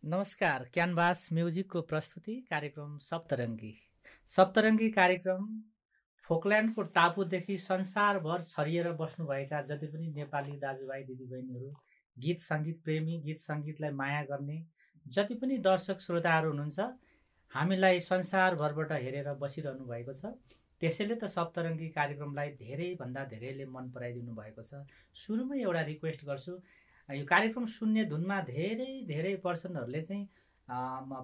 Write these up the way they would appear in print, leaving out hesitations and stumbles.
नमस्कार। क्यानभास म्युजिकको प्रस्तुति कार्यक्रम सप्तरङ्गी कार्यक्रम फोकल्यान्डको टापुदेखि संसारभर छरिएर बस्नुभएका जति पनि नेपाली दाजुभाइ दिदीबहिनीहरू, गीत सङ्गीत प्रेमी, गीत सङ्गीतलाई माया गर्ने जति पनि दर्शक श्रोताहरू हुनुहुन्छ, हामीलाई संसारभरबाट हेरेर बसिरहनु भएको छ। त्यसैले त सप्तरङ्गी कार्यक्रमलाई धेरैभन्दा धेरैले मन पराइदिनु भएको छ। सुरुमै एउटा रिक्वेस्ट गर्छु, यो कार्यक्रम सुन्ने धुनमा धेरै पर्सनहरूले चाहिँ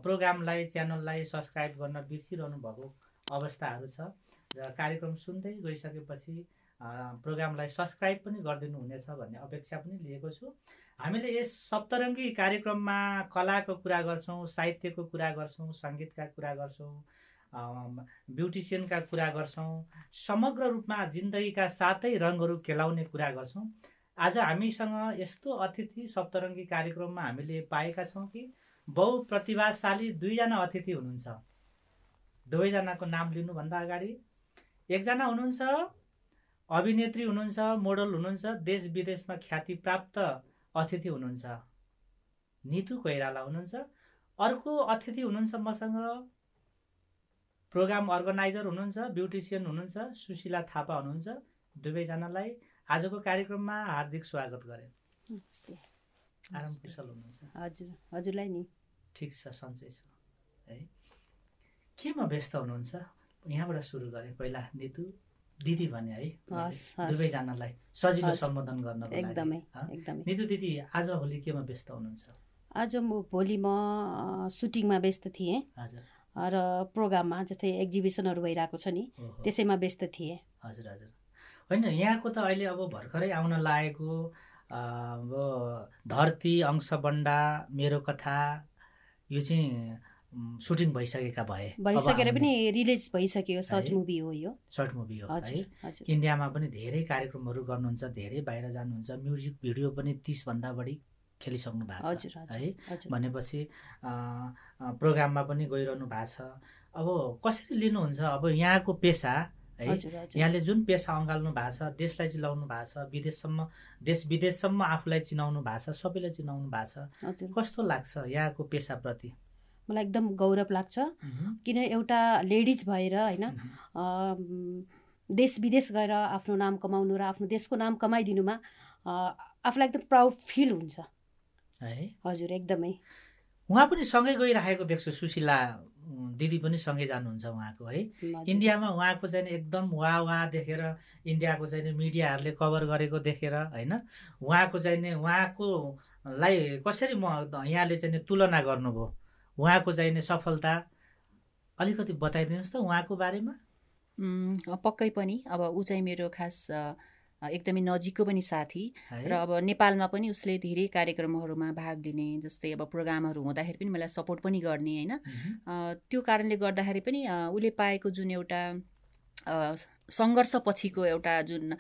प्रोग्रामलाई, च्यानललाई सब्सक्राइब गर्न बिर्सिरहनु भएको अवस्थाहरू छ र कार्यक्रम सुन्दै गइसकेपछि प्रोग्रामलाई सब्सक्राइब पनि गरिदिनु हुनेछ भन्ने अपेक्षा पनि लिएको छु। हामीले यस सप्तरङ्गी कार्यक्रममा कलाको कुरा गर्छौँ, साहित्यको कुरा गर्छौँ, सङ्गीतका कुरा गर्छौँ, ब्युटिसियनका कुरा गर्छौँ, समग्र रूपमा जिन्दगीका सातै रङहरू केलाउने कुरा गर्छौँ। आज हामीसँग यस्तो अतिथि सप्तरङ्गी कार्यक्रममा हामीले पाएका छौँ कि बहुप्रतिभाशाली दुईजना अतिथि हुनुहुन्छ। दुवैजनाको नाम लिनुभन्दा अगाडि एकजना हुनुहुन्छ अभिनेत्री हुनुहुन्छ, मोडल हुनुहुन्छ, देश विदेशमा ख्याति प्राप्त अतिथि हुनुहुन्छ, नितु कोइराला हुनुहुन्छ। अर्को अतिथि हुनुहुन्छ मसँग प्रोग्राम अर्गनाइजर हुनुहुन्छ, ब्युटिसियन हुनुहुन्छ, सुशीला थापा हुनुहुन्छ। दुवैजनालाई आजको कार्यक्रममा हार्दिक स्वागत गरे। आराम कुशल हुनुहुन्छ? हजुरलाई नि ठिक छ, सन्चै छ है। केमा व्यस्त हुनुहुन्छ? यहाँबाट सुरु गरेँ। पहिला नितु दिदी भने है, दुवैजनालाई सजिलो सम्बोधन गर्नको लागि। नितु दिदी, आज भोलि केमा व्यस्त हुनुहुन्छ? आज भोलि म सुटिङमा व्यस्त थिएँ। हजुर। र प्रोग्राममा जस्तै एक्जिबिसनहरू भइरहेको छ नि, त्यसैमा व्यस्त थिएँ। हजुर हजुर। होइन, यहाँको त अहिले अब भर्खरै आउन लागेको अब धरती, अंशबन्डा, मेरो कथा, यो चाहिँ सुटिङ भइसकेर पनि रिलिज भइसक्यो। सर्ट मुभी हो यो। सर्ट मुभी हो है। इन्डियामा पनि धेरै कार्यक्रमहरू गर्नुहुन्छ, धेरै बाहिर जानुहुन्छ, म्युजिक भिडियो पनि 30 भन्दा बढी खेलिसक्नु भएको छ है। भनेपछि प्रोग्राममा पनि गइरहनु भएको छ। अब कसरी लिनुहुन्छ अब यहाँको पेसा है? यहाँले जुन पेसा अँगाल्नु भएको छ, देशलाई चिनाउनु भएको छ, देश विदेशसम्म आफूलाई चिनाउनु भएको छ, सबैलाई चिनाउनु भएको छ, कस्तो लाग्छ यहाँको पेसाप्रति? मलाई एकदम गौरव लाग्छ, किन एउटा लेडिज भएर होइन देश विदेश गएर आफ्नो नाम कमाउनु र आफ्नो देशको नाम कमाइदिनुमा आफूलाई एकदम प्राउड फिल हुन्छ है। हजुर, एकदमै। उहाँ पनि सँगै गइरहेको देख्छु, सुशीला दिदी पनि सँगै जानुहुन्छ उहाँको है। इन्डियामा उहाँको चाहिँ एकदम वाह देखेर, इन्डियाको चाहिँ मिडियाहरूले कभर गरेको देखेर होइन, उहाँको चाहिँ उहाँकोलाई कसरी यहाँले चाहिँ तुलना गर्नुभयो? उहाँको चाहिँ सफलता अलिकति बताइदिनुहोस् त उहाँको बारेमा। पक्कै पनि अब ऊ चाहिँ मेरो खास एकदमै नजिकको पनि साथी र अब नेपालमा पनि उसले धेरै कार्यक्रमहरूमा भाग लिने, जस्तै अब प्रोग्रामहरू हुँदाखेरि पनि मलाई सपोर्ट पनि गर्ने होइन। त्यो कारणले गर्दाखेरि पनि उसले पाएको जुन एउटा सङ्घर्ष पछिको एउटा जुन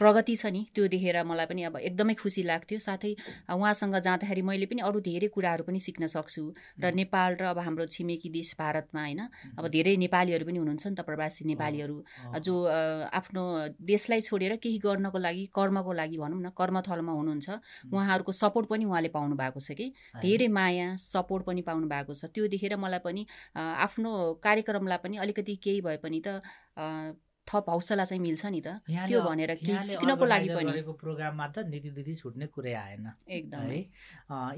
प्रगति छ नि, त्यो देखेर मलाई पनि अब एकदमै खुसी लाग्थ्यो। साथै उहाँसँग जाँदाखेरि मैले पनि अरू धेरै कुराहरू पनि सिक्न सक्छु। र नेपाल र अब हाम्रो छिमेकी देश भारतमा होइन, अब धेरै नेपालीहरू पनि हुनुहुन्छ नि त, प्रवासी नेपालीहरू जो आफ्नो देशलाई छोडेर केही गर्नको लागि, कर्मको लागि भनौँ न, कर्मथलमा हुनुहुन्छ। उहाँहरूको सपोर्ट पनि उहाँले पाउनु भएको छ कि, धेरै माया सपोर्ट पनि पाउनु भएको छ। त्यो देखेर मलाई पनि आफ्नो कार्यक्रमलाई पनि अलिकति केही भए पनि त थप हौसला चाहिँ मिल्छ नि त, त्यो भनेर केही सिक्नको लागि पनि। प्रोग्राममा त निधि दिदी छुट्ने कुरै आएन एकदम है।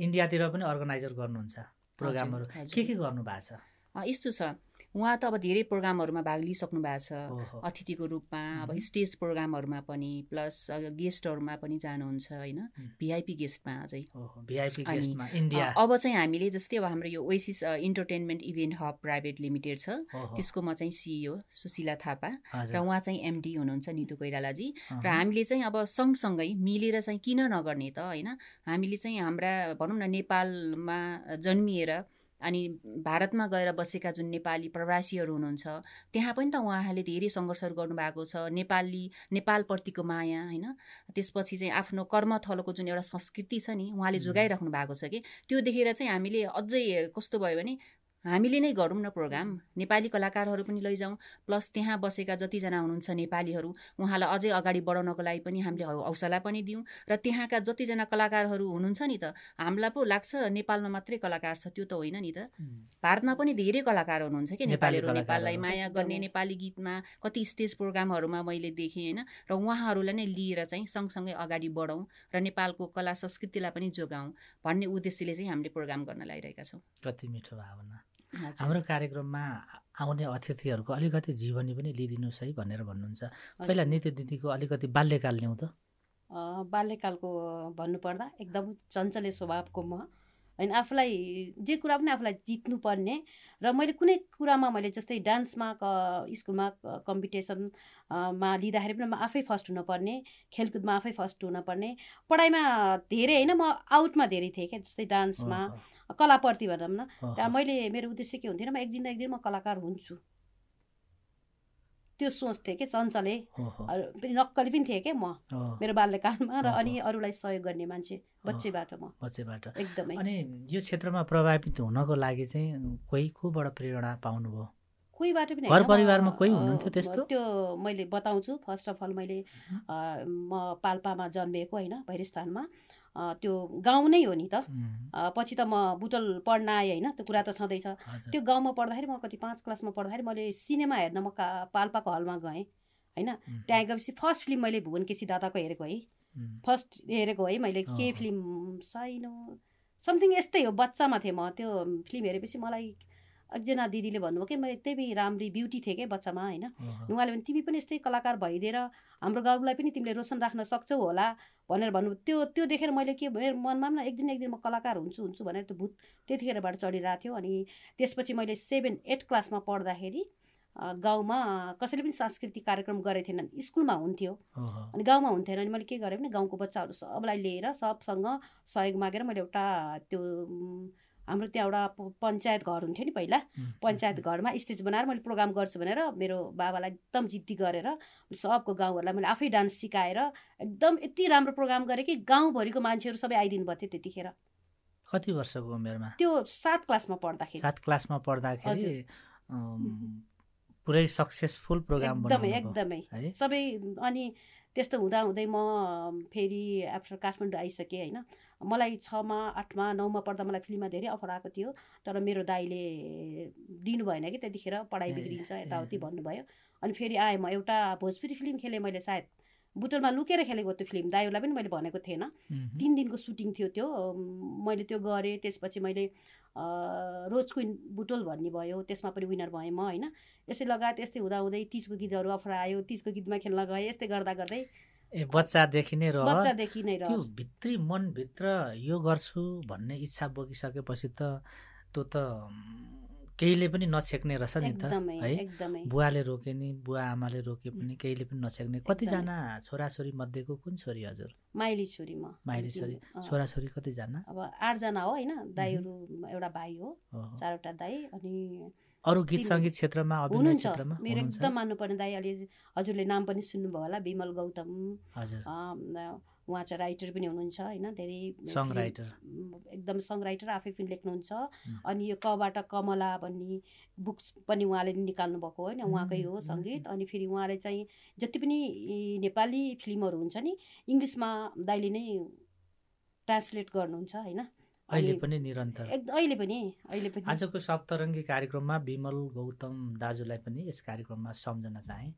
इन्डियातिर पनि अर्गनाइजर गर्नुहुन्छ प्रोग्रामहरू, के गर्नु भएको छ? यस्तो छ, उहाँ त अब धेरै प्रोग्रामहरूमा भाग लिइसक्नु भएको छ अतिथिको रूपमा, अब स्टेज प्रोग्रामहरूमा पनि, प्लस गेस्टहरूमा पनि जानुहुन्छ होइन, भिआइपी गेस्टमा चाहिँ। अब चाहिँ हामीले जस्तै अब हाम्रो यो oasis entertainment event hub private limited छ, त्यसको म चाहिँ सिइओ सुशीला थापा र उहाँ चाहिँ एमडी हुनुहुन्छ नितु कोइरालाजी। र हामीले चाहिँ अब सँगसँगै मिलेर चाहिँ किन नगर्ने त होइन, हामीले चाहिँ हाम्रा भनौँ न नेपालमा जन्मिएर अनि भारतमा गएर बसेका जुन नेपाली प्रवासीहरू हुनुहुन्छ, त्यहाँ पनि त उहाँहरूले धेरै सङ्घर्षहरू गर्नुभएको छ। नेपालप्रतिको माया होइन, त्यसपछि चाहिँ आफ्नो कर्मथलोको जुन एउटा संस्कृति छ नि, उहाँले जोगाइराख्नु भएको छ कि, त्यो देखेर चाहिँ हामीले अझै कस्तो भयो भने हामीले नै गरौँ न प्रोग्राम, नेपाली कलाकारहरू पनि लैजाउँ, प्लस त्यहाँ बसेका जतिजना हुनुहुन्छ नेपालीहरू उहाँलाई अझै अगाडि बढाउनको लागि पनि हामीले हौसला पनि दिउँ। र त्यहाँका जतिजना कलाकारहरू हुनुहुन्छ नि त, हामीलाई पो लाग्छ नेपालमा मात्रै कलाकार छ, त्यो त होइन नि त। भारतमा पनि धेरै कलाकार हुनुहुन्छ कि नेपालीहरू, नेपाललाई माया गर्ने, नेपाली गीतमा कति स्टेज प्रोग्रामहरूमा मैले देखेँ होइन। र उहाँहरूलाई नै लिएर चाहिँ सँगसँगै अगाडि बढौँ र नेपालको कला संस्कृतिलाई पनि जोगाउँ भन्ने उद्देश्यले चाहिँ हामीले प्रोग्राम गर्न लागिरहेका छौँ। कति मिठो भावना। हाम्रो कार्यक्रममा आउने अतिथिहरूको अलिकति जीवनी पनि लिइदिनुहोस् है भनेर भन्नुहुन्छ। पहिला नित्य दिदीको अलिकति बाल्यकाल ल्याउँ त। बाल्यकालको भन्नुपर्दा एकदम चञ्चले स्वभावको म होइन, आफूलाई जे कुरा पनि आफूलाई जित्नुपर्ने, र मैले कुनै कुरामा मैले जस्तै डान्समा स्कुलमा कम्पिटिसनमा लिँदाखेरि पनि म आफै फर्स्ट हुनुपर्ने, खेलकुदमा आफै फर्स्ट हुनुपर्ने, पढाइमा धेरै होइन म आउटमा धेरै थिएँ क्या, जस्तै डान्समा कलाप्रति भनौँ न। त्यहाँ मैले मेरो उद्देश्य के हुन्थेन, म एक दिन म कलाकार हुन्छु, त्यो सोच थिएँ कि चञ्चले, पनि नक्कली पनि थिएँ क्या म मेरो बाल्यकालमा। र अनि अरूलाई सहयोग गर्ने मान्छे बच्चैबाट एकदमै। अनि यो क्षेत्रमा प्रभावित हुनको लागि चाहिँ कोबाट प्रेरणा पाउनुभयो? कोहीबाट पनि, घर परिवारमा कोही हुनुहुन्थ्यो त्यस्तो? त्यो मैले बताउँछु। फर्स्ट अफ अल मैले म पाल्पामा जन्मिएको होइन, भैरस्थानमा, त्यो गाउँ नै हो नि त। पछि त म बुटोल पढ्न आएँ होइन, त्यो कुरा त छँदैछ। त्यो गाउँमा पढ्दाखेरि म कति 5 क्लासमा पढ्दाखेरि मैले सिनेमा हेर्न म पाल्पाको हलमा गएँ होइन। त्यहाँ गएपछि फर्स्ट फिल्म मैले भुवन केसी दादाको हेरेको है, फर्स्ट हेरेको है मैले। के फिल्म साइनो समथिङ यस्तै हो, बच्चामा थिएँ म। त्यो फिल्म हेरेपछि मलाई एकजना दिदीले भन्नुभयो कि मैले त्यही राम्री ब्युटी थिएँ क्या बच्चामा होइन। उहाँले भने तिमी पनि यस्तै कलाकार भइदिएर हाम्रो गाउँलाई पनि तिमीले रोशन राख्न सक्छौ होला भनेर भन्नुभयो। त्यो देखेर मैले के मेरो मनमा पनि एक दिन म कलाकार हुन्छु भनेर त्यो भूत त्यतिखेरबाट चढिरहेको थियो। अनि त्यसपछि मैले 7-8 क्लासमा पढ्दाखेरि गाउँमा कसैले पनि सांस्कृतिक कार्यक्रम गरेको थिएनन्, स्कुलमा हुन्थ्यो अनि गाउँमा हुन्थेन। अनि मैले के गरेँ भने गाउँको बच्चाहरू सबलाई लिएर सबसँग सहयोग मागेर मैले एउटा त्यो हाम्रो त्यहाँ एउटा पञ्चायत घर हुन्थ्यो नि पहिला, पञ्चायत घरमा स्टेज बनाएर मैले प्रोग्राम गर्छु भनेर मेरो बाबालाई एकदम जिद्दी गरेर सबको गाउँहरूलाई मैले आफै डान्स सिकाएर एकदम यति राम्रो प्रोग्राम गरेँ कि गाउँभरिको मान्छेहरू सबै आइदिनु भयो त्यतिखेर। कति वर्षको उमेरमा? त्यो 7 क्लासमा पढ्दाखेरि। 7 क्लासमा पढ्दाखेरि पुरै सक्सेसफुल प्रोग्राम एकदमै सबै। अनि त्यस्तो हुँदाहुँदै म फेरि आफ्टर काठमाडौँ आइसकेँ होइन। मलाई 6मा 8मा 9मा पढ्दा मलाई फिल्ममा धेरै अफर आएको थियो, तर मेरो दाइले दिनु भएन कि त्यतिखेर, पढाइ बिग्रिन्छ यताउति भन्नुभयो। अनि फेरि आएँ म, एउटा भोजपुरी फिल्म खेलेँ मैले, सायद बुटोलमा लुकेर खेलेको त्यो फिल्म, दाइहरूलाई पनि मैले भनेको थिएन। 3 दिनको सुटिङ थियो त्यो, मैले त्यो गरेँ। त्यसपछि मैले रोज क्विन बुटोल भन्ने भयो, त्यसमा पनि विनर भएँ म होइन। यसै लगायत यस्तै हुँदाहुँदै 30को गीतहरू अफर आयो, 30को गीतमा खेल्न गएँ। यस्तै गर्दा गर्दै बच्चादेखि नै त्यो भित्री मनभित्र यो गर्छु भन्ने इच्छा बोकिसकेपछि त त्यो त केहीले पनि नछेक्ने रहेछ नि त है। बुवाले रोके नि, बुवा आमाले रोके पनि केहीले पनि नछेक्ने। कतिजना छोराछोरी मध्येको कुन छोरी हजुर? माइली छोरी म। माइली छोरी। छोराछोरी कतिजना? अब 8 जना हो होइन, दाइहरू एउटा भाइ हो, 4वटा दाइ। अनि अरू गीत सङ्गीत क्षेत्रमा, अभिनय क्षेत्रमा मेरो एकदम मान्नुपर्ने दाइ, अलि हजुरले नाम पनि सुन्नुभयो होला, विमल गौतम। हजुर, उहाँ चाहिँ राइटर पनि हुनुहुन्छ होइन, धेरै सङ राइटर, एकदम सङ राइटर, आफै पनि लेख्नुहुन्छ। अनि यो कबाट कमला भन्ने बुक्स पनि उहाँले निकाल्नु भएको होइन, उहाँकै हो सङ्गीत। अनि फेरि उहाँले चाहिँ जति पनि नेपाली फिल्महरू हुन्छ नि, इङ्ग्लिसमा दाइले नै ट्रान्सलेट गर्नुहुन्छ होइन। अहिले पनि निरन्तर, अहिले पनि। आजको सप्तरङ्गी कार्यक्रममा विमल गौतम दाजुलाई पनि यस कार्यक्रममा सम्झन चाहे।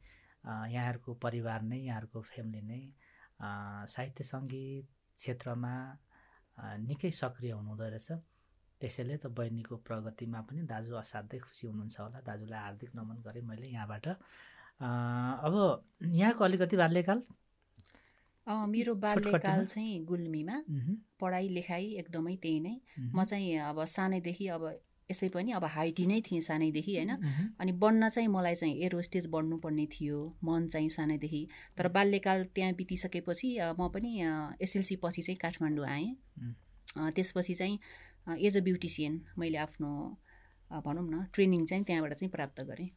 यहाँहरूको परिवार नै, यहाँहरूको फ्यामिली नै साहित्य सङ्गीत क्षेत्रमा निकै सक्रिय हुनुहुँदो रहेछ। त्यसैले त बहिनीको प्रगतिमा पनि दाजु असाध्यै खुसी हुनुहुन्छ होला। दाजुलाई हार्दिक नमन गरेँ मैले यहाँबाट। अब यहाँको अलिकति बाल्यकाल? मेरो बाल्यकाल चाहिँ गुल्मीमा, पढाइ लेखाइ एकदमै त्यही नै। म चाहिँ अब सानैदेखि अब यसै पनि अब हाइटी नै थिएँ सानैदेखि होइन। अनि बन्न चाहिँ मलाई चाहिँ एयर होस्टेज बन्नुपर्ने थियो मन चाहिँ सानैदेखि। तर बाल्यकाल त्यहाँ बितिसकेपछि म पनि एसएलसी पछि चाहिँ काठमाडौँ आएँ। त्यसपछि चाहिँ एज अ ब्युटिसियन मैले आफ्नो भनौँ न ट्रेनिङ चाहिँ त्यहाँबाट चाहिँ प्राप्त गरेँ।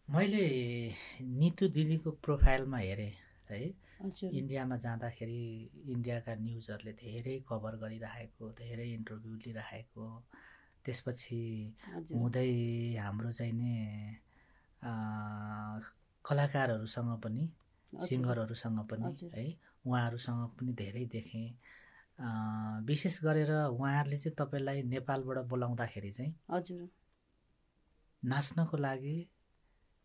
मैले नितु दिदीको प्रोफाइलमा हेरेँ है, इन्डियामा जाँदाखेरि इन्डियाका न्युजहरूले धेरै कभर गरिरहेको, धेरै इन्टरभ्यू लिइरहेको, त्यसपछि हुँदै हाम्रो चाहिँ नि कलाकारहरूसँग पनि सिङ्गरहरूसँग पनि है उहाँहरूसँग पनि धेरै देखेँ। विशेष गरेर उहाँहरूले चाहिँ तपाईँलाई नेपालबाट बोलाउँदाखेरि चाहिँ हजुर नाच्नको लागि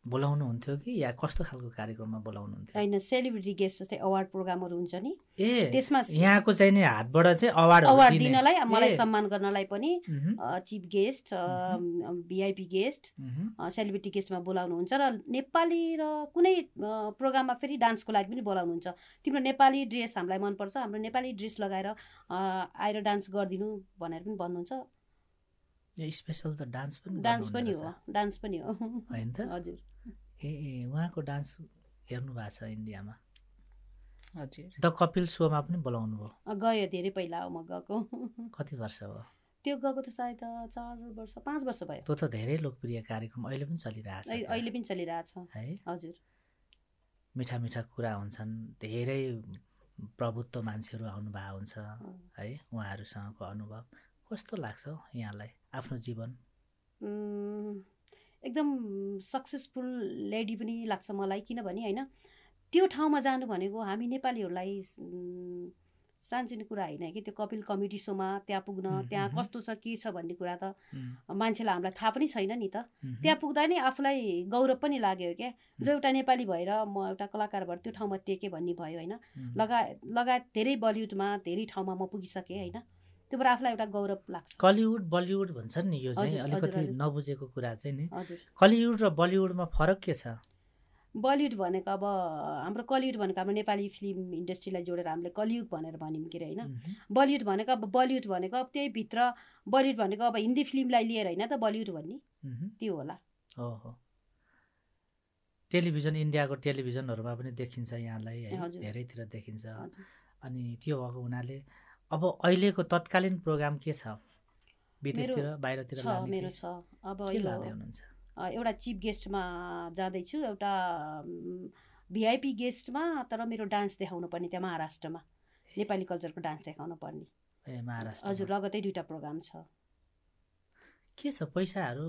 बोलाउनुहुन्थ्यो कि या कस्तो खालको कार्यक्रममा बोलाउनुहुन्थ्यो? होइन, सेलिब्रिटी गेस्ट जस्तै अवार्ड प्रोग्रामहरू हुन्छ नि, त्यसमा यहाँको चाहिँ नि हातबाट चाहिँ अवार्ड दिनलाई, मलाई सम्मान गर्नलाई पनि chief guest, VIP guest, celebrity गेस्टमा बोलाउनुहुन्छ। र नेपाली र कुनै प्रोग्राममा फेरि डान्सको लागि पनि बोलाउनुहुन्छ। तिम्रो नेपाली ड्रेस हामीलाई मनपर्छ, हाम्रो नेपाली ड्रेस लगाएर आएर डान्स गरिदिनु भनेर पनि भन्नुहुन्छ। स्पेसल त डान्स पनि हो, डान्स पनि हो हैन त? हजुर। उहाँको डान्स हेर्नु भएको छ इन्डियामा? हजुर। द कपिल सोमा पनि बोलाउनु भयो? गयो, धेरै पहिला हो म गएको। कति वर्ष भयो त्यो गएको? त सायद 4 वर्ष 5 वर्ष भयो। त्यो त धेरै लोकप्रिय कार्यक्रम अहिले पनि चलिरहेछ। अहिले पनि चलिरहेछ है। हजुर। मिठा मिठा कुरा हुन्छन्, धेरै प्रभुत्व मान्छेहरू आउनु भएको हुन्छ है। उहाँहरूसँगको अनुभव कस्तो लाग्छ यहाँलाई? आफ्नो जीवन एकदम सक्सेसफुल लेडी पनि लाग्छ मलाई, किनभने होइन त्यो ठाउँमा जानु भनेको हामी नेपालीहरूलाई सानसानो कुरा होइन कि त्यो कपिल कमेडी सोमा त्यहाँ पुग्न, त्यहाँ कस्तो छ के छ भन्ने कुरा त मान्छेलाई हामीलाई थाहा पनि छैन नि त। त्यहाँ पुग्दा नि आफूलाई गौरव पनि लाग्यो क्या, जो एउटा नेपाली भएर म एउटा कलाकार भएर त्यो ठाउँमा टेकेँ भन्ने भयो होइन। लगायत धेरै बलिउडमा धेरै ठाउँमा म पुगिसकेँ होइन, त्योबाट आफूलाई एउटा गौरव लाग्छ। कलिउड बलिउड भन्छन् नि, यो चाहिँ अलिकति नबुझेको कुरा चाहिँ नि। कलिउड र बलिउडमा फरक के छ? बलिउड भनेको अब हाम्रो कलिउड भनेको हाम्रो नेपाली फिल्म इन्डस्ट्रीलाई जोडेर हामीले कलियुग भनेर भन्यौँ के अरे होइन। बलिउड भनेको अब बलिउड भनेको अब त्यही भित्र बलिउड भनेको अब हिन्दी फिल्मलाई लिएर होइन त बलिउड भन्ने, त्यो होला। ओहो, टेलिभिजन, इन्डियाको टेलिभिजनहरूमा पनि देखिन्छ यहाँलाई है, धेरैतिर देखिन्छ। अनि त्यो भएको हुनाले अब अहिलेको तत्कालीन प्रोग्राम के छ? विदेशतिर बाहिरतिर मेरो छ। अब एउटा चिफ गेस्टमा जाँदैछु, एउटा भिआइपी गेस्टमा, तर मेरो डान्स देखाउनु पर्ने त्यहाँ महाराष्ट्रमा, नेपाली कल्चरको डान्स देखाउनु पर्ने। महाराष्ट्र? हजुर, लगतै 2टा प्रोग्राम छ। के छ पैसाहरू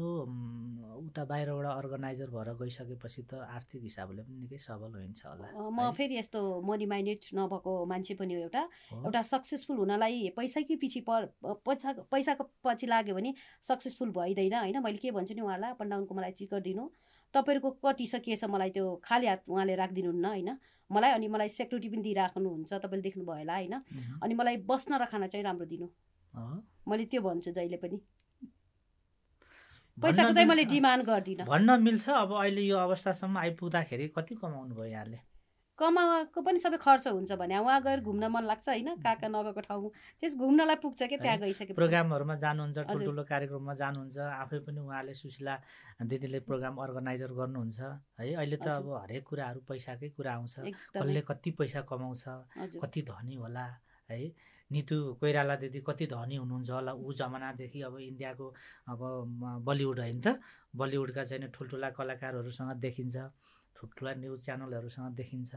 उता बाहिरबाट अर्गनाइजर भएर गइसकेपछि त आर्थिक हिसाबले पनि निकै सबल हुन्छ होला। म फेरि यस्तो मनी माइन्डेड नभएको मान्छे पनि हो। एउटा सक्सेसफुल हुनलाई पैसाकै पैसाको पछि लाग्यो भने सक्सेसफुल भइँदैन होइन। मैले के भन्छु नि उहाँलाई, अप एन्ड डाउनको मलाई चिकर दिनु, तपाईँहरूको कति छ के छ मलाई त्यो खाली हात उहाँले राखिदिनुहुन्न होइन मलाई। अनि मलाई सेक्युरिटी पनि दिइराख्नुहुन्छ, तपाईँले देख्नुभयो होला होइन। अनि मलाई बस्न र खाना चाहिँ राम्रो दिनु, मैले त्यो भन्छु जहिले पनि। पैसाको चाहिँ मैले डिमान्ड गर्दिनँ। भन्न मिल्छ अब अहिले यो अवस्थासम्म आइपुग्दाखेरि कति कमाउनु भयो यहाँले? कमाएको पनि सबै खर्च हुन्छ भने उहाँ गएर घुम्न मन लाग्छ होइन, कहाँ नगएको ठाउँ त्यस घुम्नलाई पुग्छ क्या। त्यहाँ गइसकेपछि प्रोग्रामहरूमा जानुहुन्छ, ठुल्ठुलो कार्यक्रममा जानुहुन्छ, आफै पनि उहाँले सुशीला दिदीले प्रोग्राम अर्गनाइजर गर्नुहुन्छ है। अहिले त अब हरेक कुराहरू पैसाकै कुरा आउँछ, कसले कति पैसा कमाउँछ, कति धनी होला है। नितु कोइराला दिदी कति धनी हुनुहुन्छ होला ऊ जमानादेखि। अब इन्डियाको अब बलिउड होइन त, बलिउडका चाहिँ ठुल्ठुला कलाकारहरूसँग देखिन्छ, ठुल्ठुला न्युज च्यानलहरूसँग देखिन्छ,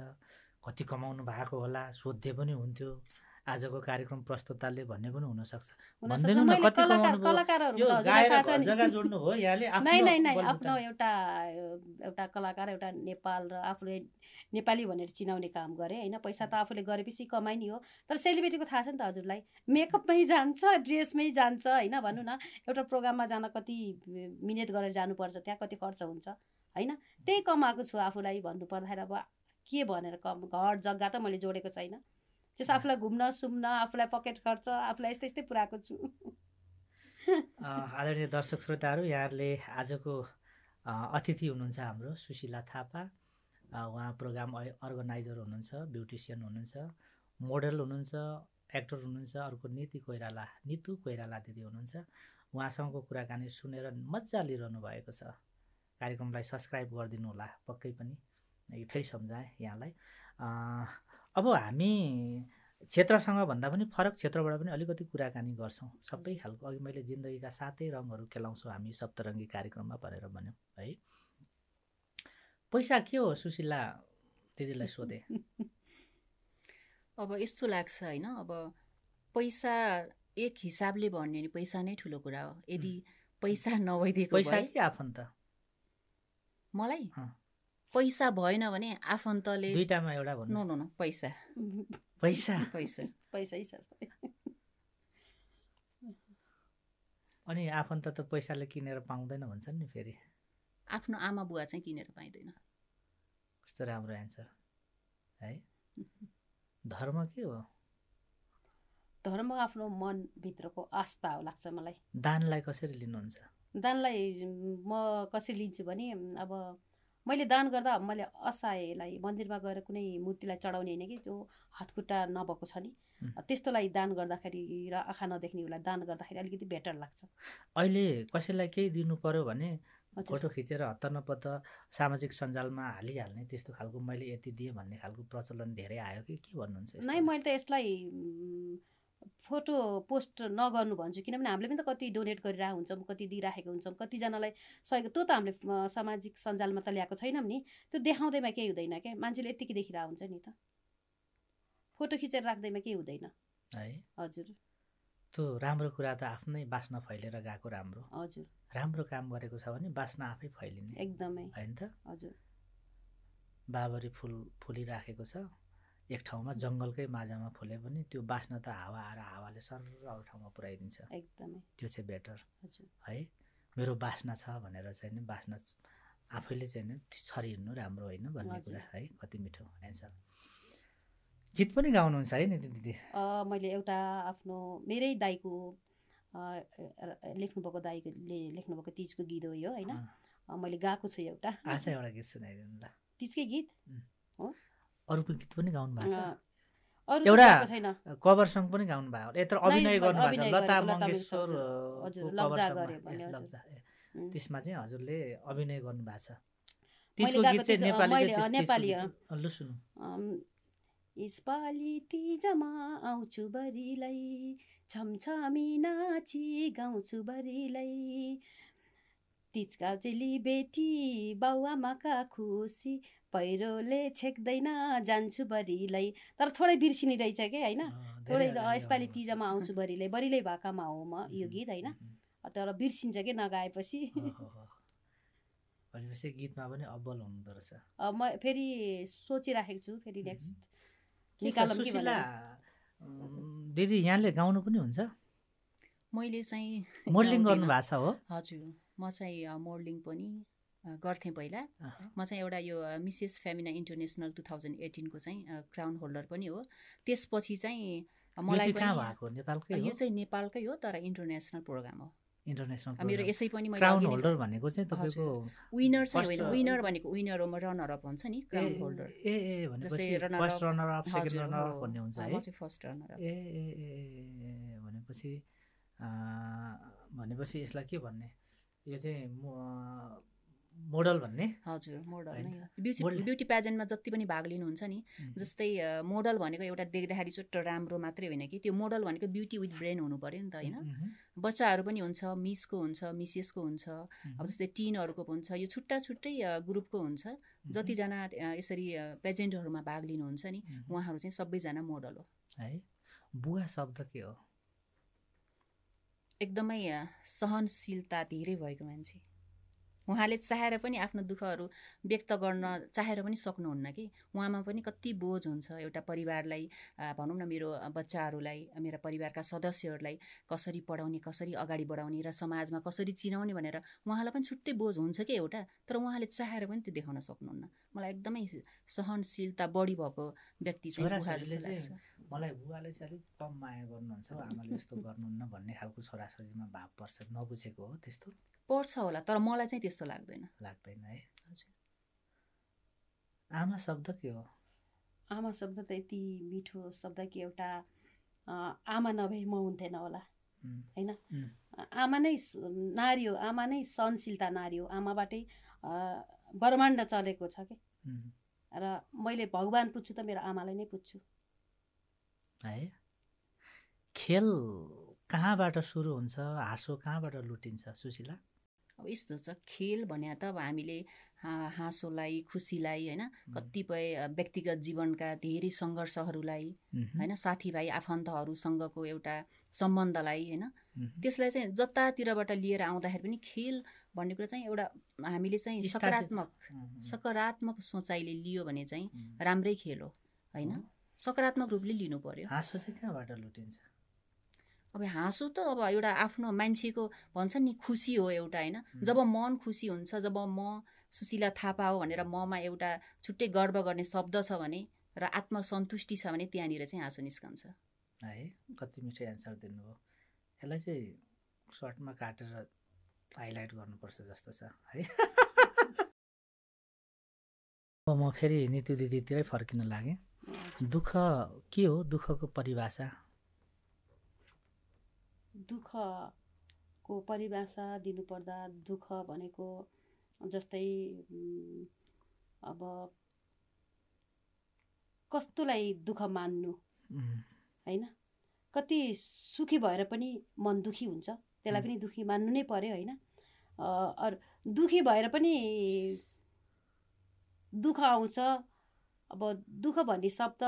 कति कमाउनु भएको होला सोध्दै पनि हुन्थ्यो। आजको कार्यक्रम प्रस्तुताले भन्ने पनि हुनसक्छ, भन्दैन न कति कलाकारहरू जग्गा जोड्नु हो यहाँले? आफ्नो एउटा कलाकार, एउटा नेपाल र आफूले नेपाली भनेर चिनाउने काम गरे होइन। पैसा त आफूले गरेपछि कमाइ नि हो, तर सेलिब्रिटीको थाहा छ नि त हजुरलाई, मेकअपमै जान्छ, ड्रेसमै जान्छ होइन। भनौँ न एउटा प्रोग्राममा जान कति मिहिनेत गरेर जानुपर्छ, त्यहाँ कति खर्च हुन्छ होइन। त्यही कमाएको छु आफूलाई भन्नु पर्दाखेरि। अब के भनेर घर जग्गा त मैले जोडेको छैन, त्यस आफूलाई घुम्न सुम्न, आफूलाई पकेट खर्च, आफूलाई यस्तै यस्तै पुऱ्याएको छु। आदरणीय दर्शक श्रोताहरू, यहाँहरूले आजको अतिथि हुनुहुन्छ हाम्रो सुशीला थापा। उहाँ प्रोग्राम अर्गनाइजर हुनुहुन्छ, ब्युटिसियन हुनुहुन्छ, मोडल हुनुहुन्छ, एक्टर हुनुहुन्छ। अर्को नितु कोइराला दिदी हुनुहुन्छ। उहाँसँगको कुराकानी सुनेर मजा लिइरहनु भएको छ। कार्यक्रमलाई सब्सक्राइब गरिदिनु होला पक्कै पनि, फेरि सम्झाएँ यहाँलाई। अब हामी क्षेत्रसँग भन्दा पनि फरक क्षेत्रबाट पनि अलिकति कुराकानी गर्छौँ सबै खालको। अघि मैले जिन्दगीका 7 रङहरू खेलाउँछौँ हामी सप्तरङ्गी कार्यक्रममा भनेर भन्यौँ है। पैसा के हो सुशीला दिदीलाई सोधे? अब यस्तो लाग्छ होइन, अब पैसा एक हिसाबले भन्यो भने पैसा नै ठुलो कुरा हो। यदि पैसा नभइदिएको पैसा भए कि आफन्त मलाई पैसा भएन भने आफन्तले दुईटामा एउटा भन्नु। नो पैसा पैसा पैसा पैसै छ। अनि आफन्त त पैसाले किनेर पाउँदैन भन्छन् नि फेरि। आफ्नो आमा बुवा चाहिँ किनेर पाइँदैन। कस्तो राम्रो एन्सर है। धर्म के हो? धर्म आफ्नो मनभित्रको आस्था हो लाग्छ मलाई। दानलाई कसरी लिनुहुन्छ? दानलाई म कसरी लिन्छु भने अब मैले दान गर्दा मैले असहायलाई मन्दिरमा गएर कुनै मूर्तिलाई चढाउने होइन कि, त्यो हातखुट्टा नभएको छ नि त्यस्तोलाई दान गर्दाखेरि र आँखा नदेख्नेलाई दान गर्दाखेरि अलिकति बेटर लाग्छ। अहिले कसैलाई केही दिनु पर्यो भने फोटो खिचेर हत्तनपत्त सामाजिक सञ्जालमा हालिहाल्ने त्यस्तो खालको मैले यति दिएँ भन्ने खालको प्रचलन धेरै आयो कि के भन्नुहुन्छ? नै मैले त यसलाई फोटो पोस्ट नगर्नु भन्छु, किनभने हामीले पनि त कति डोनेट गरिरहेको हुन्छौँ, कति दिइराखेको हुन्छौँ, कतिजनालाई सहयोग। त्यो त हामीले सामाजिक सञ्जालमा त ल्याएको छैनौँ नि, त्यो देखाउँदैमा केही हुँदैन क्या, मान्छेले यत्तिकै देखिरहेको हुन्छ नि त। फोटो खिचेर राख्दैमा केही हुँदैन है। हजुर त्यो राम्रो कुरा त आफ्नै बास्ना फैलेर गएको राम्रो। हजुर राम्रो काम गरेको छ भने बास्ना आफै फैलिने एकदमै होइन त। हजुर बाबरी फुल फुलिराखेको छ एक ठाउँमा, जङ्गलकै माझामा फुले पनि त्यो बास्ना त हावा आएर हावाले सर अरू ठाउँमा पुर्याइदिन्छ। एकदमै त्यो चाहिँ बेटर हजुर है। मेरो बास्ना छ भनेर चाहिँ नि बास्ना आफैले चाहिँ नि छरिहिँड्नु राम्रो होइन भन्ने कुरा है। कति मिठो एन्सर। गीत पनि गाउनुहुन्छ है नि दिदी? मैले एउटा आफ्नो मेरै दाइको लेख्नुभएको दाइले लेख्नुभएको तिजको गीत हो यो होइन, मैले गाएको छु एउटा। आज एउटा गीत सुनाइदिनु ल। तिजकै गीत हो? अरूको गीत पनि गाउनु भएको छ? अरू एउटा छैन, कभर सङ पनि गाउनु भएको? यत्रो अभिनय गर्नु भएको छ लता मङ्गेशकर त्यसमा चाहिँ हजुरले अभिनय गर्नु भएको छ। त्यसको गीत चाहिँ नेपाली लु सुन्नु। यसपालि तिजमा आउँछु बरिलाई, छमछमी नाची गाउँछु बरिलाई, तिजका चेली बेटी बाउआमाका खुसी, पहिरोले छेक्दैन जान्छु बरिलाई। तर थोरै बिर्सिने रहेछ कि होइन, थोरै यसपालि तिजमा आउँछु बरिलाई, बरिलै भाकामा हो म यो गीत होइन, तर बिर्सिन्छ कि नगाएपछि। भनेपछि गीतमा पनि अब्बल हुनुहुँदो रहेछ। म फेरि सोचिराखेको छु, फेरि नेक्स्ट निकालौँ कि भनेर। दिदी यहाँले गाउनु पनि हुन्छ? मैले चाहिँ मोडलिङ गर्नु भएको छ हो? हजुर, म चाहिँ मोडलिङ पनि गर्थेँ पहिला। म चाहिँ एउटा यो मिसेस फेमिना इन्टरनेसनल 2018 को चाहिँ क्राउन होल्डर पनि हो। त्यसपछि चाहिँ मलाई कहाँ भएको? नेपालकै हो? यो चाहिँ नेपालकै हो तर इन्टरनेसनल प्रोग्राम हो। इन्टरनेसनल मेरो यसै पनि मैले क्राउन होल्डर भनेको चाहिँ तपाईको विनर चाहिँ होइन, विनर भनेको विनर हो, म रनर अप हुन्छ नि क्राउन होल्डर। भनेपछि first runner up, second runner up भन्ने हुन्छ है? म चाहिँ फर्स्ट रनर अप। भनेपछि यसलाई के भन्ने? यो चाहिँ मोडल भन्ने? हजुर मोडल नै हो। ब्युटी पेजेन्टमा जति पनि भाग लिनुहुन्छ नि, जस्तै मोडल भनेको एउटा देख्दाखेरि चुट्ट राम्रो मात्रै होइन कि, त्यो मोडल भनेको ब्युटी विथ ब्रेन हुनु पर्यो नि त होइन। बच्चाहरू पनि हुन्छ, मिसको हुन्छ, मिसेसको हुन्छ, अब जस्तै टिनहरूको हुन्छ, यो छुट्टा छुट्टै ग्रुपको हुन्छ। जतिजना यसरी पेजेन्टहरूमा भाग लिनुहुन्छ नि उहाँहरू चाहिँ सबैजना मोडल हो है। बुवा शब्द के हो? एकदमै सहनशीलता धेरै भएको मान्छे। उहाँले चाहेर पनि आफ्नो दुःखहरू व्यक्त गर्न चाहेर पनि सक्नुहुन्न कि। उहाँमा पनि कति बोझ हुन्छ एउटा परिवारलाई, भनौँ न मेरो बच्चाहरूलाई, मेरा परिवारका सदस्यहरूलाई कसरी पढाउने, कसरी अगाडि बढाउने र समाजमा कसरी चिनाउने भनेर उहाँलाई पनि छुट्टै बोझ हुन्छ कि एउटा, तर उहाँले चाहेर पनि त्यो देखाउन सक्नुहुन्न। मलाई एकदमै सहनशीलता बढी भएको व्यक्ति चाहिँ बुवा जस्तो लाग्छ। मलाई बुवाले चाहिँ अलिक कम माया गर्नुहुन्छ, आमाले यस्तो गर्नुहुन्न भन्ने खालको छोराछोरीमा भाव पर्छ। नबुझेको हो त्यस्तो? पर्छ होला, तर मलाई चाहिँ त्यस्तो लाग्दैन है? हजुर। आमा शब्द के हो? आमा शब्द त यति मिठो शब्द कि एउटा आमा नभए म हुन्थेन होला होइन। आमा नै नारी हो, आमा नै सहनशीलता नारी हो, आमाबाटै ब्रह्माण्ड चलेको छ कि। र मैले भगवान पुज्छु त मेरो आमालाई नै पुज्छु है। खेल कहाँबाट सुरु हुन्छ, हाँसो कहाँबाट लुटिन्छ सुशीला? अब यस्तो छ खेल भने त अब हामीले हाँसोलाई खुसीलाई होइन कतिपय व्यक्तिगत जीवनका धेरै सङ्घर्षहरूलाई होइन साथीभाइ आफन्तहरूसँगको एउटा सम्बन्धलाई होइन त्यसलाई चाहिँ जतातिरबाट लिएर आउँदाखेरि पनि खेल भन्ने कुरा चाहिँ एउटा हामीले चाहिँ सकारात्मक सोचाइले लियो भने चाहिँ राम्रै खेल हो होइन सकारात्मक रूपले लिनु पर्यो। हाँसो चाहिँ कहाँबाट लुटिन्छ? अब हाँसो त अब एउटा आफ्नो मान्छेको भन्छ नि खुसी हो एउटा होइन। जब मन खुसी हुन्छ, जब म सुशीला थापा हो भनेर ममा एउटा छुट्टै गर्व गर्ने शब्द छ भने र आत्मसन्तुष्टि छ भने त्यहाँनिर चाहिँ हाँसो निस्कन्छ है। कति मिठो एन्सर दिनुभयो। यसलाई चाहिँ सर्टमा काटेर हाइलाइट गर्नुपर्छ जस्तो छ है। अब म फेरि नीतु दिदीतिरै फर्किन लागेँ। दुःख के हो? दुःखको परिभाषा? दुःखको परिभाषा दिनुपर्दा दुःख भनेको जस्तै अब कस्तोलाई दुःख मान्नु होइन। कति सुखी भएर पनि मन दुखी हुन्छ, त्यसलाई पनि दुखी मान्नु नै पर्यो होइन। अरू दुखी भएर पनि दुःख आउँछ। अब दुःख भन्ने शब्द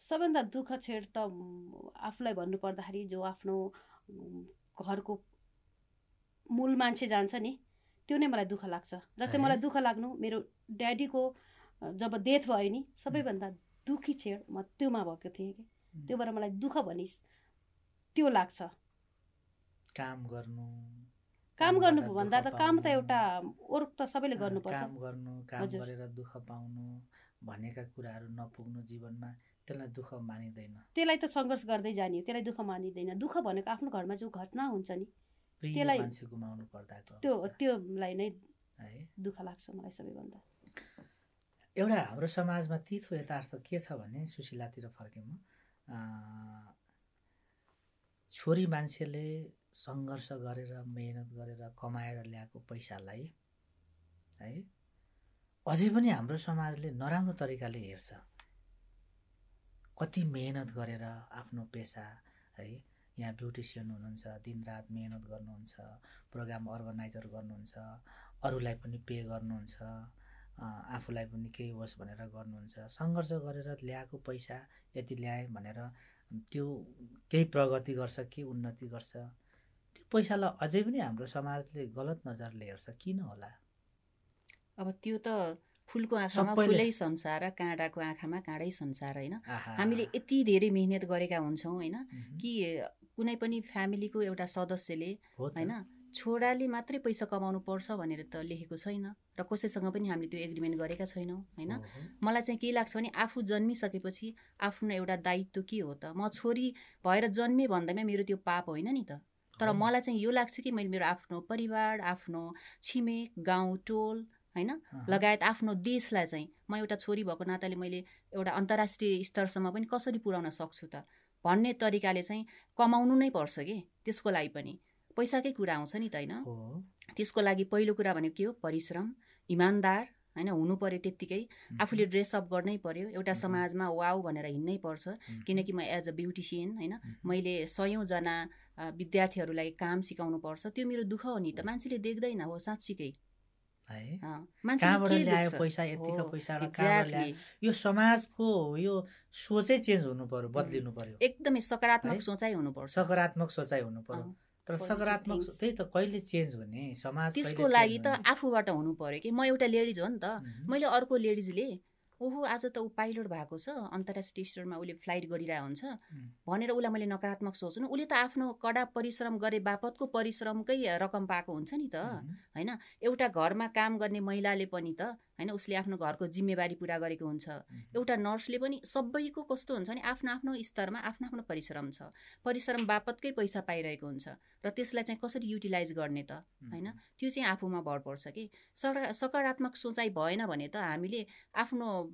सबभन्दा दुःख छेड त आफूलाई भन्नुपर्दाखेरि जो आफ्नो घरको मूल मान्छे जान्छ नि, त्यो नै मलाई दुःख लाग्छ। जस्तै मलाई दुःख लाग्नु मेरो ड्याडीको जब डेथ भयो नि, सबैभन्दा दुःखी छेड म त्योमा भएको थिएँ कि त्योबाट मलाई दुःख भन्ने त्यो लाग्छ। काम गर्नु भन्दा त काम त एउटा ओर्क त सबैले गर्नुपर्छ। काम गरेर दुःख पाउनु भनेका कुराहरू नपुग्नु जीवनमा, त्यसलाई दुःख मानिँदैन। त्यसलाई त सङ्घर्ष गर्दै जाने, त्यसलाई दुःख मानिँदैन। दुःख भनेको आफ्नो घरमा जो घटना हुन्छ नि, त्यसलाई मान्छे गुमाउनु पर्दा त्योलाई नै दुःख लाग्छ मलाई सबैभन्दा। एउटा हाम्रो समाजमा तितो यथार्थ के छ भने, सुशीलातिर फर्केँ म, छोरी मान्छेले सङ्घर्ष गरेर मेहनत गरेर कमाएर ल्याएको पैसालाई है अझै पनि हाम्रो समाजले नराम्रो तरिकाले हेर्छ। कति मेहनत गरेर आफ्नो पेसा है, यहाँ ब्युटिसियन हुनुहुन्छ, दिनरात मेहनत गर्नुहुन्छ, प्रोग्राम अर्गनाइजर गर्नुहुन्छ, अरूलाई पनि पे गर्नुहुन्छ, आफूलाई पनि केही होस् भनेर गर्नुहुन्छ। सङ्घर्ष गरेर ल्याएको पैसा यति ल्याए भनेर त्यो केही प्रगति गर्छ, के उन्नति गर्छ, त्यो पैसालाई अझै पनि हाम्रो समाजले गलत नजरले हेर्छ। किन होला? अब त्यो त फुलको आँखामा फुलै संसार, काँडाको आँखामा काँडै संसार होइन। हामीले यति धेरै मेहनत गरेका हुन्छौँ होइन कि कुनै पनि फ्यामिलीको एउटा सदस्यले होइन छोराले मात्रै पैसा कमाउनु पर्छ भनेर त लेखेको छैन र कसैसँग पनि हामीले त्यो एग्रिमेन्ट गरेका छैनौँ होइन। मलाई चाहिँ के लाग्छ भने आफू जन्मिसकेपछि आफ्नो एउटा दायित्व के हो त? म छोरी भएर जन्मेँ भन्दैमा मेरो त्यो पाप होइन नि त। तर मलाई चाहिँ यो लाग्छ कि मैले मेरो आफ्नो परिवार, आफ्नो छिमेक, गाउँ टोल होइन लगायत आफ्नो देशलाई चाहिँ म एउटा छोरी भएको नाताले मैले एउटा अन्तर्राष्ट्रिय स्तरसम्म पनि कसरी पुर्याउन सक्छु त भन्ने तरिकाले चाहिँ कमाउनु नै पर्छ कि त्यसको लागि पनि पैसाकै कुरा आउँछ नि त होइन। त्यसको लागि पहिलो कुरा भनेको के हो? परिश्रम, इमान्दार होइन हुनु पर्यो। त्यत्तिकै आफूले ड्रेसअप गर्नै पर्यो, एउटा समाजमा वाउ भनेर हिँड्नै पर्छ। किनकि म एज अ ब्युटिसियन होइन मैले 100जना विद्यार्थीहरूलाई काम सिकाउनु पर्छ। त्यो मेरो दुःख हो नि त। मान्छेले देख्दैन हो साँच्चीकै यो समाजको यो सोचै चेन्ज हुनु पर्यो, बदलिनु पर्यो। एकदमै सकारात्मक सोचाइ हुनु पर्छ। सकारात्मक सोचाइ हुनु पर्यो। तर सकारात्मक त्यही त कहिले चेन्ज हुने समाज? त्यसको लागि त आफूबाट हुनु पर्यो कि म एउटा लेडिज हो नि त। मैले अर्को लेडिजले ओहो आज त ऊ पाइलट भएको छ, अन्तर्राष्ट्रिय स्तरमा उसले फ्लाइट गरिरहेको हुन्छ भनेर उसलाई मैले नकारात्मक सोच्नु। उसले त आफ्नो कडा परिश्रम गरे बापतको परिश्रमकै रकम पाएको हुन्छ नि त होइन। एउटा घरमा काम गर्ने महिलाले पनि त होइन उसले आफ्नो घरको जिम्मेवारी पुरा गरेको हुन्छ। एउटा नर्सले पनि सबैको कस्तो हुन्छ भने आफ्नो आफ्नो स्तरमा आफ्नो आफ्नो परिश्रम छ, परिश्रम बापतकै पैसा पाइरहेको हुन्छ र त्यसलाई चाहिँ कसरी युटिलाइज गर्ने त होइन। त्यो चाहिँ आफूमा भर पर्छ कि सकारात्मक सोचाइ भएन भने त हामीले आफ्नो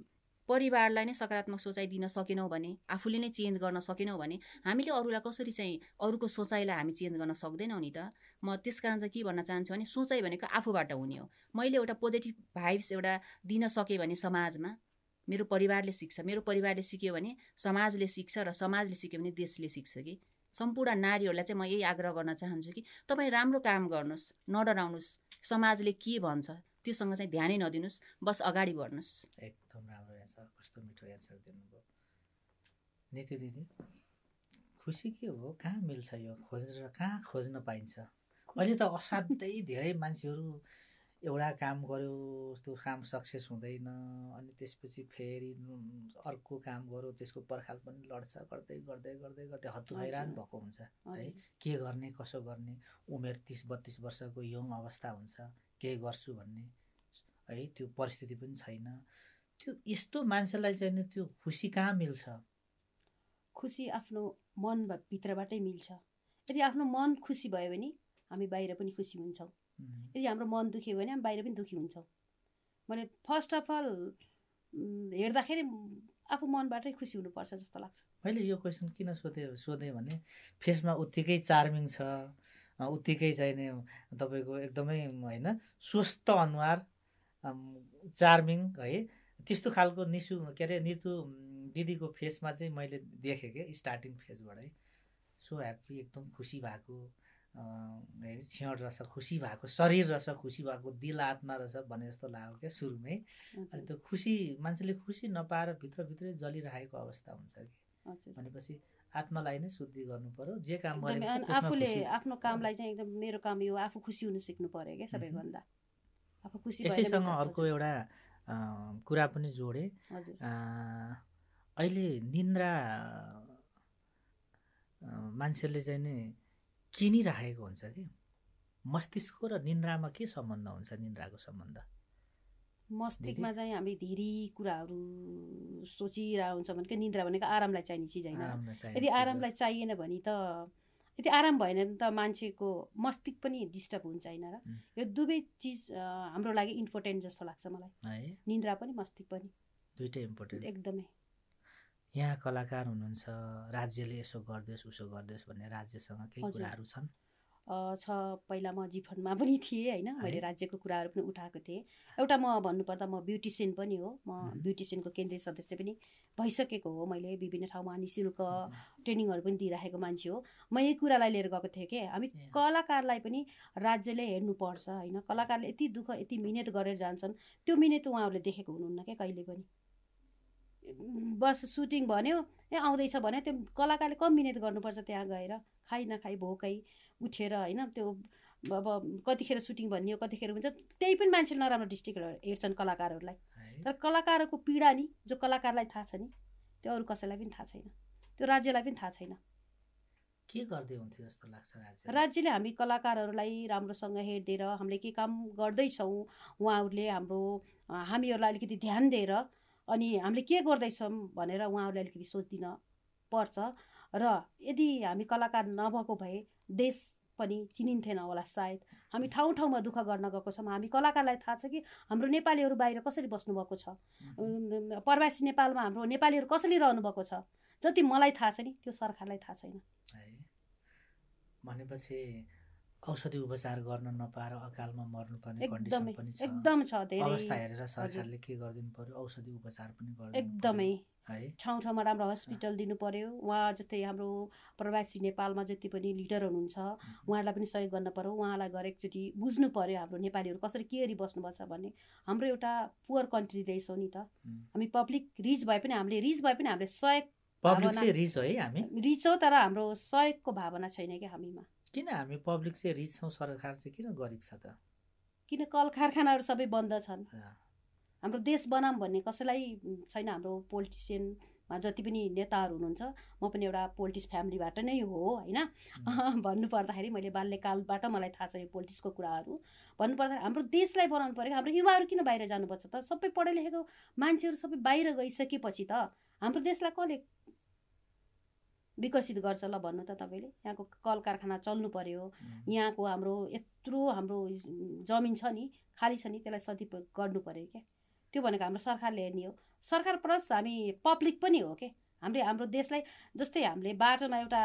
परिवारलाई नै सकारात्मक सोचाइ दिन सकेनौँ भने, आफूले नै चेन्ज गर्न सकेनौँ भने हामीले अरूलाई कसरी चाहिँ अरूको सोचाइलाई हामी चेन्ज गर्न सक्दैनौँ नि त। म त्यस कारण चाहिँ के भन्न चाहन्छु भने सोचाइ भनेको आफूबाट हुने हो। मैले एउटा पोजिटिभ भाइब्स एउटा दिन सकेँ भने समाजमा मेरो परिवारले सिक्छ, मेरो परिवारले सिक्यो भने समाजले सिक्छ र समाजले सिक्यो भने देशले सिक्छ कि सम्पूर्ण नारीहरूलाई चाहिँ म यही आग्रह गर्न चाहन्छु कि तपाईँ राम्रो काम गर्नुहोस्, नडराउनुहोस्, समाजले के भन्छ त्योसँग चाहिँ ध्यानै नदिनुहोस्, बस अगाडि बढ्नुहोस्। एकदम राम्रो एन्सर, कस्तो मिठो एन्सर दिनुभयो। नीति दिदी, खुसी के हो, कहाँ मिल्छ यो खोजेर, कहाँ खोज्न पाइन्छ? अहिले त असाध्यै धेरै मान्छेहरू एउटा काम गर्यो, त्यो काम सक्सेस हुँदैन, अनि त्यसपछि फेरि अर्को काम गर्यो, त्यसको पर्खाल पनि लड्छ, गर्दै गर्दै गर्दै गर्दै हत्तु हैरान भएको हुन्छ है। के गर्ने, कसो गर्ने, उमेर 30-32 वर्षको यङ अवस्था हुन्छ, के गर्छु भन्ने है, त्यो परिस्थिति पनि छैन। त्यो यस्तो मान्छेलाई चाहिँ नि त्यो खुसी कहाँ मिल्छ? खुसी आफ्नो मनभित्रबाटै मिल्छ। यदि आफ्नो मन खुसी भयो भने हामी बाहिर पनि खुसी हुन्छौँ। यदि हाम्रो मन दुखी हो भने हामी बाहिर पनि दुखी हुन्छौँ। मैले फर्स्ट अफ अल हेर्दाखेरि आफू मनबाटै खुसी हुनुपर्छ जस्तो लाग्छ। मैले यो क्वेसन किन सोधेँ भने फेसमा उत्तिकै चार्मिङ छ, उत्तिकै चाहिने तपाईँको एकदमै होइन स्वस्थ अनुहार, चार्मिङ है, त्यस्तो खालको के अरे नितु दिदीको फेसमा चाहिँ मैले देखेँ कि स्टार्टिङ फेजबाटै सो ह्याप्पी, एकदम खुसी भएको, छेउड रहेछ, खुसी भएको शरीर रहेछ, खुसी भएको दिल आत्मा रहेछ भने जस्तो लाग्यो क्या सुरुमै। अनि त्यो खुसी मान्छेले खुसी नपाएर भित्रभित्रै जलिरहेको अवस्था हुन्छ कि, भनेपछि आत्मालाई नै शुद्धि गर्नु पर्यो। जे काम गरेको आफूले आफ्नो कामलाई चाहिँ एकदम मेरो काम यो, आफू खुसी हुन सिक्नु पर्यो क्या सबैभन्दा। आफू खुसी भएर यसैसँग अर्को एउटा कुरा पनि जोडे। अहिले निन्द्रा मान्छेले चाहिँ नि किनिराखेको हुन्छ कि, मस्तिष्क र निन्द्रामा के सम्बन्ध हुन्छ? निन्द्राको सम्बन्ध मस्तिष्कमा चाहिँ हामी धेरै कुराहरू सोचिरहेको हुन्छ भनेको निन्द्रा भनेको आरामलाई चाहिने चिज होइन। यदि आरामलाई चाहिएन भने त, यदि आराम भएन भने त मान्छेको मस्तिष्क पनि डिस्टर्ब हुन्छ होइन र। यो दुवै चिज हाम्रो लागि इम्पोर्टेन्ट जस्तो लाग्छ मलाई। निन्द्रा पनि मस्तिष्क पनि दुइटै इम्पोर्टेन्ट एकदमै। यहाँ कलाकार हुनुहुन्छ, राज्यले यसो गरिदियोस् उसो गरिदियोस् भन्ने राज्यसँग केही कुराहरू छन्? छ। पहिला म जीफनमा पनि थिएँ होइन, मैले राज्यको कुराहरू पनि उठाएको थिएँ। एउटा म भन्नुपर्दा म ब्युटिसियन पनि हो, म ब्युटिसियनको केन्द्रीय सदस्य पनि भइसकेको हो। मैले विभिन्न ठाउँमा निःशुल्क ट्रेनिङहरू पनि दिइराखेको मान्छे हो। म यही कुरालाई लिएर गएको थिएँ कि हामी कलाकारलाई पनि राज्यले हेर्नुपर्छ होइन। कलाकारले यति दुःख यति मिहिनेत गरेर जान्छन्, त्यो मिहिनेत उहाँहरूले देखेको हुनुहुन्न क्या कहिले पनि। बस सुटिङ भन्यो आउँदैछ भने त्यो कलाकारले कम मिहिनेत गर्नुपर्छ त्यहाँ गएर, खाइ नखाइ भोकै उठेर होइन। त्यो अब कतिखेर सुटिङ भन्ने हो, कतिखेर हुन्छ, त्यही पनि मान्छेले नराम्रो डिस्ट्रिक्ट हेर्छन् कलाकारहरूलाई। तर कलाकारको पीडा नि जो कलाकारलाई थाहा छ नि, त्यो अरू कसैलाई पनि थाहा छैन, त्यो राज्यलाई पनि थाहा छैन। के गर्दै हुन्थ्यो जस्तो लाग्छ राज्यले? हामी कलाकारहरूलाई राम्रोसँग हेरिदिएर हामीले के काम गर्दैछौँ उहाँहरूले हामीहरूलाई अलिकति ध्यान दिएर अनि हामीले के गर्दैछौँ भनेर उहाँहरूले अलिकति सोचिदिन पर्छ। र यदि हामी कलाकार नभएको भए देश पनि चिनिन्थेन होला सायद। हामी ठाउँ ठाउँमा दुःख गर्न गएको छौँ। हामी कलाकारलाई थाहा छ कि हाम्रो नेपालीहरू बाहिर कसरी बस्नुभएको छ, प्रवासी नेपालमा हाम्रो नेपालीहरू कसरी रहनुभएको छ, जति मलाई थाहा छ नि त्यो सरकारलाई थाहा छैन। भनेपछि औषधि उपचार गर्न नपाएर अकालमा मर्नुपर्ने कन्डिसन पनि छ। एकदम छ, धेरै अवस्था हेरेर सरकारले के गरिदिनु पर्यो, औषधि उपचार पनि गरिदिनु एकदमै है। ठाउँ ठाउँमा राम्रो हस्पिटल दिनु पर्यो। उहाँ जस्तै हाम्रो प्रवासी नेपालमा जति पनि लिडर हुनुहुन्छ उहाँहरूलाई पनि सहयोग गर्न पर्यो। उहाँलाई गएर एकचोटि बुझ्नु पर्यो हाम्रो नेपालीहरू कसरी के बस्नुभएको छ भन्ने। हाम्रो एउटा पुवर कन्ट्री देश हो नि त। हामी पब्लिक रिच भए पनि हामीले सहयोग, पब्लिक चाहिँ रिच हो है, हामी रिच हो तर हाम्रो सहयोगको भावना छैन कि हामीमा। किन हामी पब्लिक चाहिँ रिच छौँ, सरकार चाहिँ किन गरिब छ त? किन कल कारखानाहरू सबै बन्द छन्। हाम्रो देश बनाऊँ भन्ने कसैलाई छैन। हाम्रो पोलिटिसियनमा जति पनि नेताहरू हुनुहुन्छ, म पनि एउटा पोलिटिक्स फ्यामिलीबाट नै हो होइन। भन्नुपर्दाखेरि मैले बाल्यकालबाट मलाई थाहा छ यो पोलिटिक्सको कुराहरू। भन्नुपर्दाखेरि हाम्रो देशलाई बनाउनु पऱ्यो। हाम्रो युवाहरू किन बाहिर जानुपर्छ त? सबै पढे लेखेको मान्छेहरू सबै बाहिर गइसकेपछि त हाम्रो देशलाई कसले विकसित गर्छ ल भन्नु त तपाईँले? यहाँको कल कारखाना चल्नु पर्यो। यहाँको हाम्रो यत्रो हाम्रो जमिन छ नि, खाली छ नि, त्यसलाई सदुपयोग गर्नु पर्यो क्या। त्यो भनेको हाम्रो सरकारले हेर्ने हो। सरकार प्लस हामी पब्लिक पनि हो क्या। हाम्रो देशलाई जस्तै हामीले बाटोमा एउटा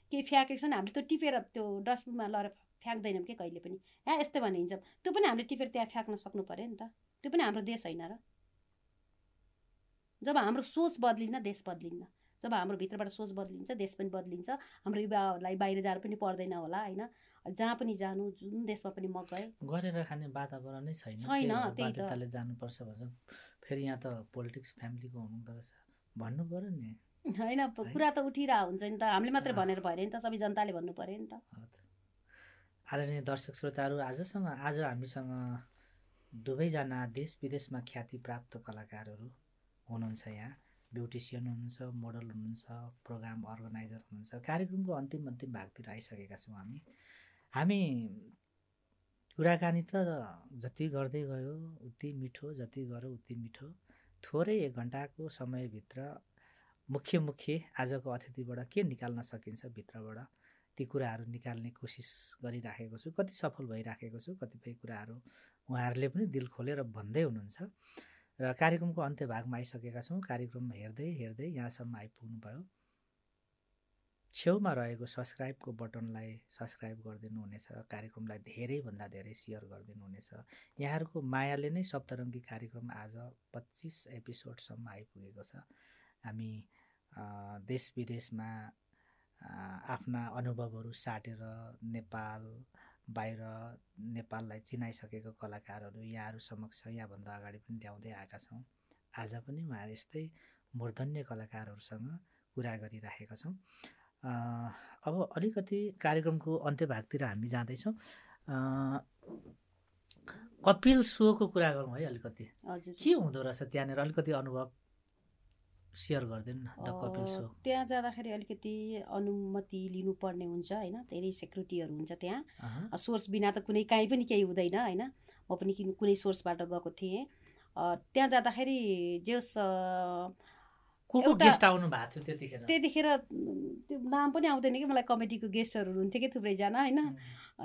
केही फ्याँकेको छ नि, हामीले त्यो टिपेर त्यो डस्टबिनमा लगेर फ्याँक्दैनौँ कि कहिले पनि। यहाँ यस्तै भने हिँड्छौँ, त्यो पनि हामीले टिपेर त्यहाँ फ्याँक्न सक्नु पर्यो नि त। त्यो पनि हाम्रो देश होइन र? जब हाम्रो सोच बदलिन्न देश बदलिन्न। जब हाम्रो भित्रबाट सोच बदलिन्छ देश पनि बदलिन्छ, हाम्रो युवाहरूलाई बाहिर जानु पनि पर्दैन होला होइन, जहाँ पनि जानु जुन देशमा पनि म गएँ गरेर खाने वातावरणै छैन, त्यही त जानुपर्छ भन्छ। फेरि यहाँ त पोलिटिक्स फ्यामिलीको हुनुहुँदो रहेछ भन्नु पर्यो नि होइन, कुरा त उठिरहेको हुन्छ नि त, हामीले मात्रै भनेर भएन नि त, सबै जनताले भन्नु पर्यो नि त। आदरणीय दर्शक श्रोताहरू, आज हामीसँग दुवैजना देश विदेशमा ख्याति प्राप्त कलाकारहरू हुनुहुन्छ। यहाँ ब्युटिसियन हुनुहुन्छ, मोडल हुनुहुन्छ, प्रोग्राम अर्गनाइजर हुनुहुन्छ। कार्यक्रमको अन्तिम भागतिर आइसकेका छौँ हामी कुराकानी त जति गर्दै गयो उति मिठो, जति गऱ्यो उति मिठो। थोरै 1 घन्टाको समयभित्र मुख्य आजको अतिथिबाट के निकाल्न सकिन्छ भित्रबाट ती कुराहरू निकाल्ने कोसिस गरिराखेको छु। कति सफल भइराखेको छु, कतिपय कुराहरू उहाँहरूले पनि दिल खोलेर भन्दै हुनुहुन्छ। र कार्यक्रमको अन्त्य भागमा आइसकेका छौँ। कार्यक्रम हेर्दै यहाँसम्म आइपुग्नु भयो। छेउमा रहेको सब्सक्राइबको बटनलाई सब्सक्राइब गरिदिनु हुनेछ। कार्यक्रमलाई धेरैभन्दा धेरै सेयर गरिदिनु हुनेछ। यहाँहरूको मायाले नै सप्तरङ्गी कार्यक्रम आज 25 एपिसोडसम्म आइपुगेको छ। हामी देश विदेशमा आफ्ना अनुभवहरू साटेर नेपाल बाहिर नेपाललाई चिनाइसकेको कलाकारहरू यहाँहरू समक्ष यहाँभन्दा अगाडि पनि ल्याउँदै आएका छौँ। आज पनि उहाँहरू यस्तै मूर्धन्य कलाकारहरूसँग कुरा गरिराखेका छौँ। अब अलिकति कार्यक्रमको अन्त्य भागतिर हामी जाँदैछौँ। कपिल सोको कुरा गरौँ है अलिकति। के हुँदो रहेछ त्यहाँनिर, अलिकति अनुभव सेयर गरिदिनु न। द कपिल सो त्यहाँ जाँदाखेरि अलिकति अनुमति लिनुपर्ने हुन्छ होइन, धेरै सेक्युरिटीहरू हुन्छ त्यहाँ। सोर्स बिना त कुनै काहीँ पनि केही हुँदैन होइन। म पनि कुनै सोर्सबाट गएको थिएँ। त्यहाँ जाँदाखेरि जेस गेस्ट आउनु भएको थियो त्यतिखेर त्यो नाम पनि आउँदैन कि मलाई, कमेडीको गेस्टहरू हुनुहुन्थ्यो कि थुप्रैजना होइन।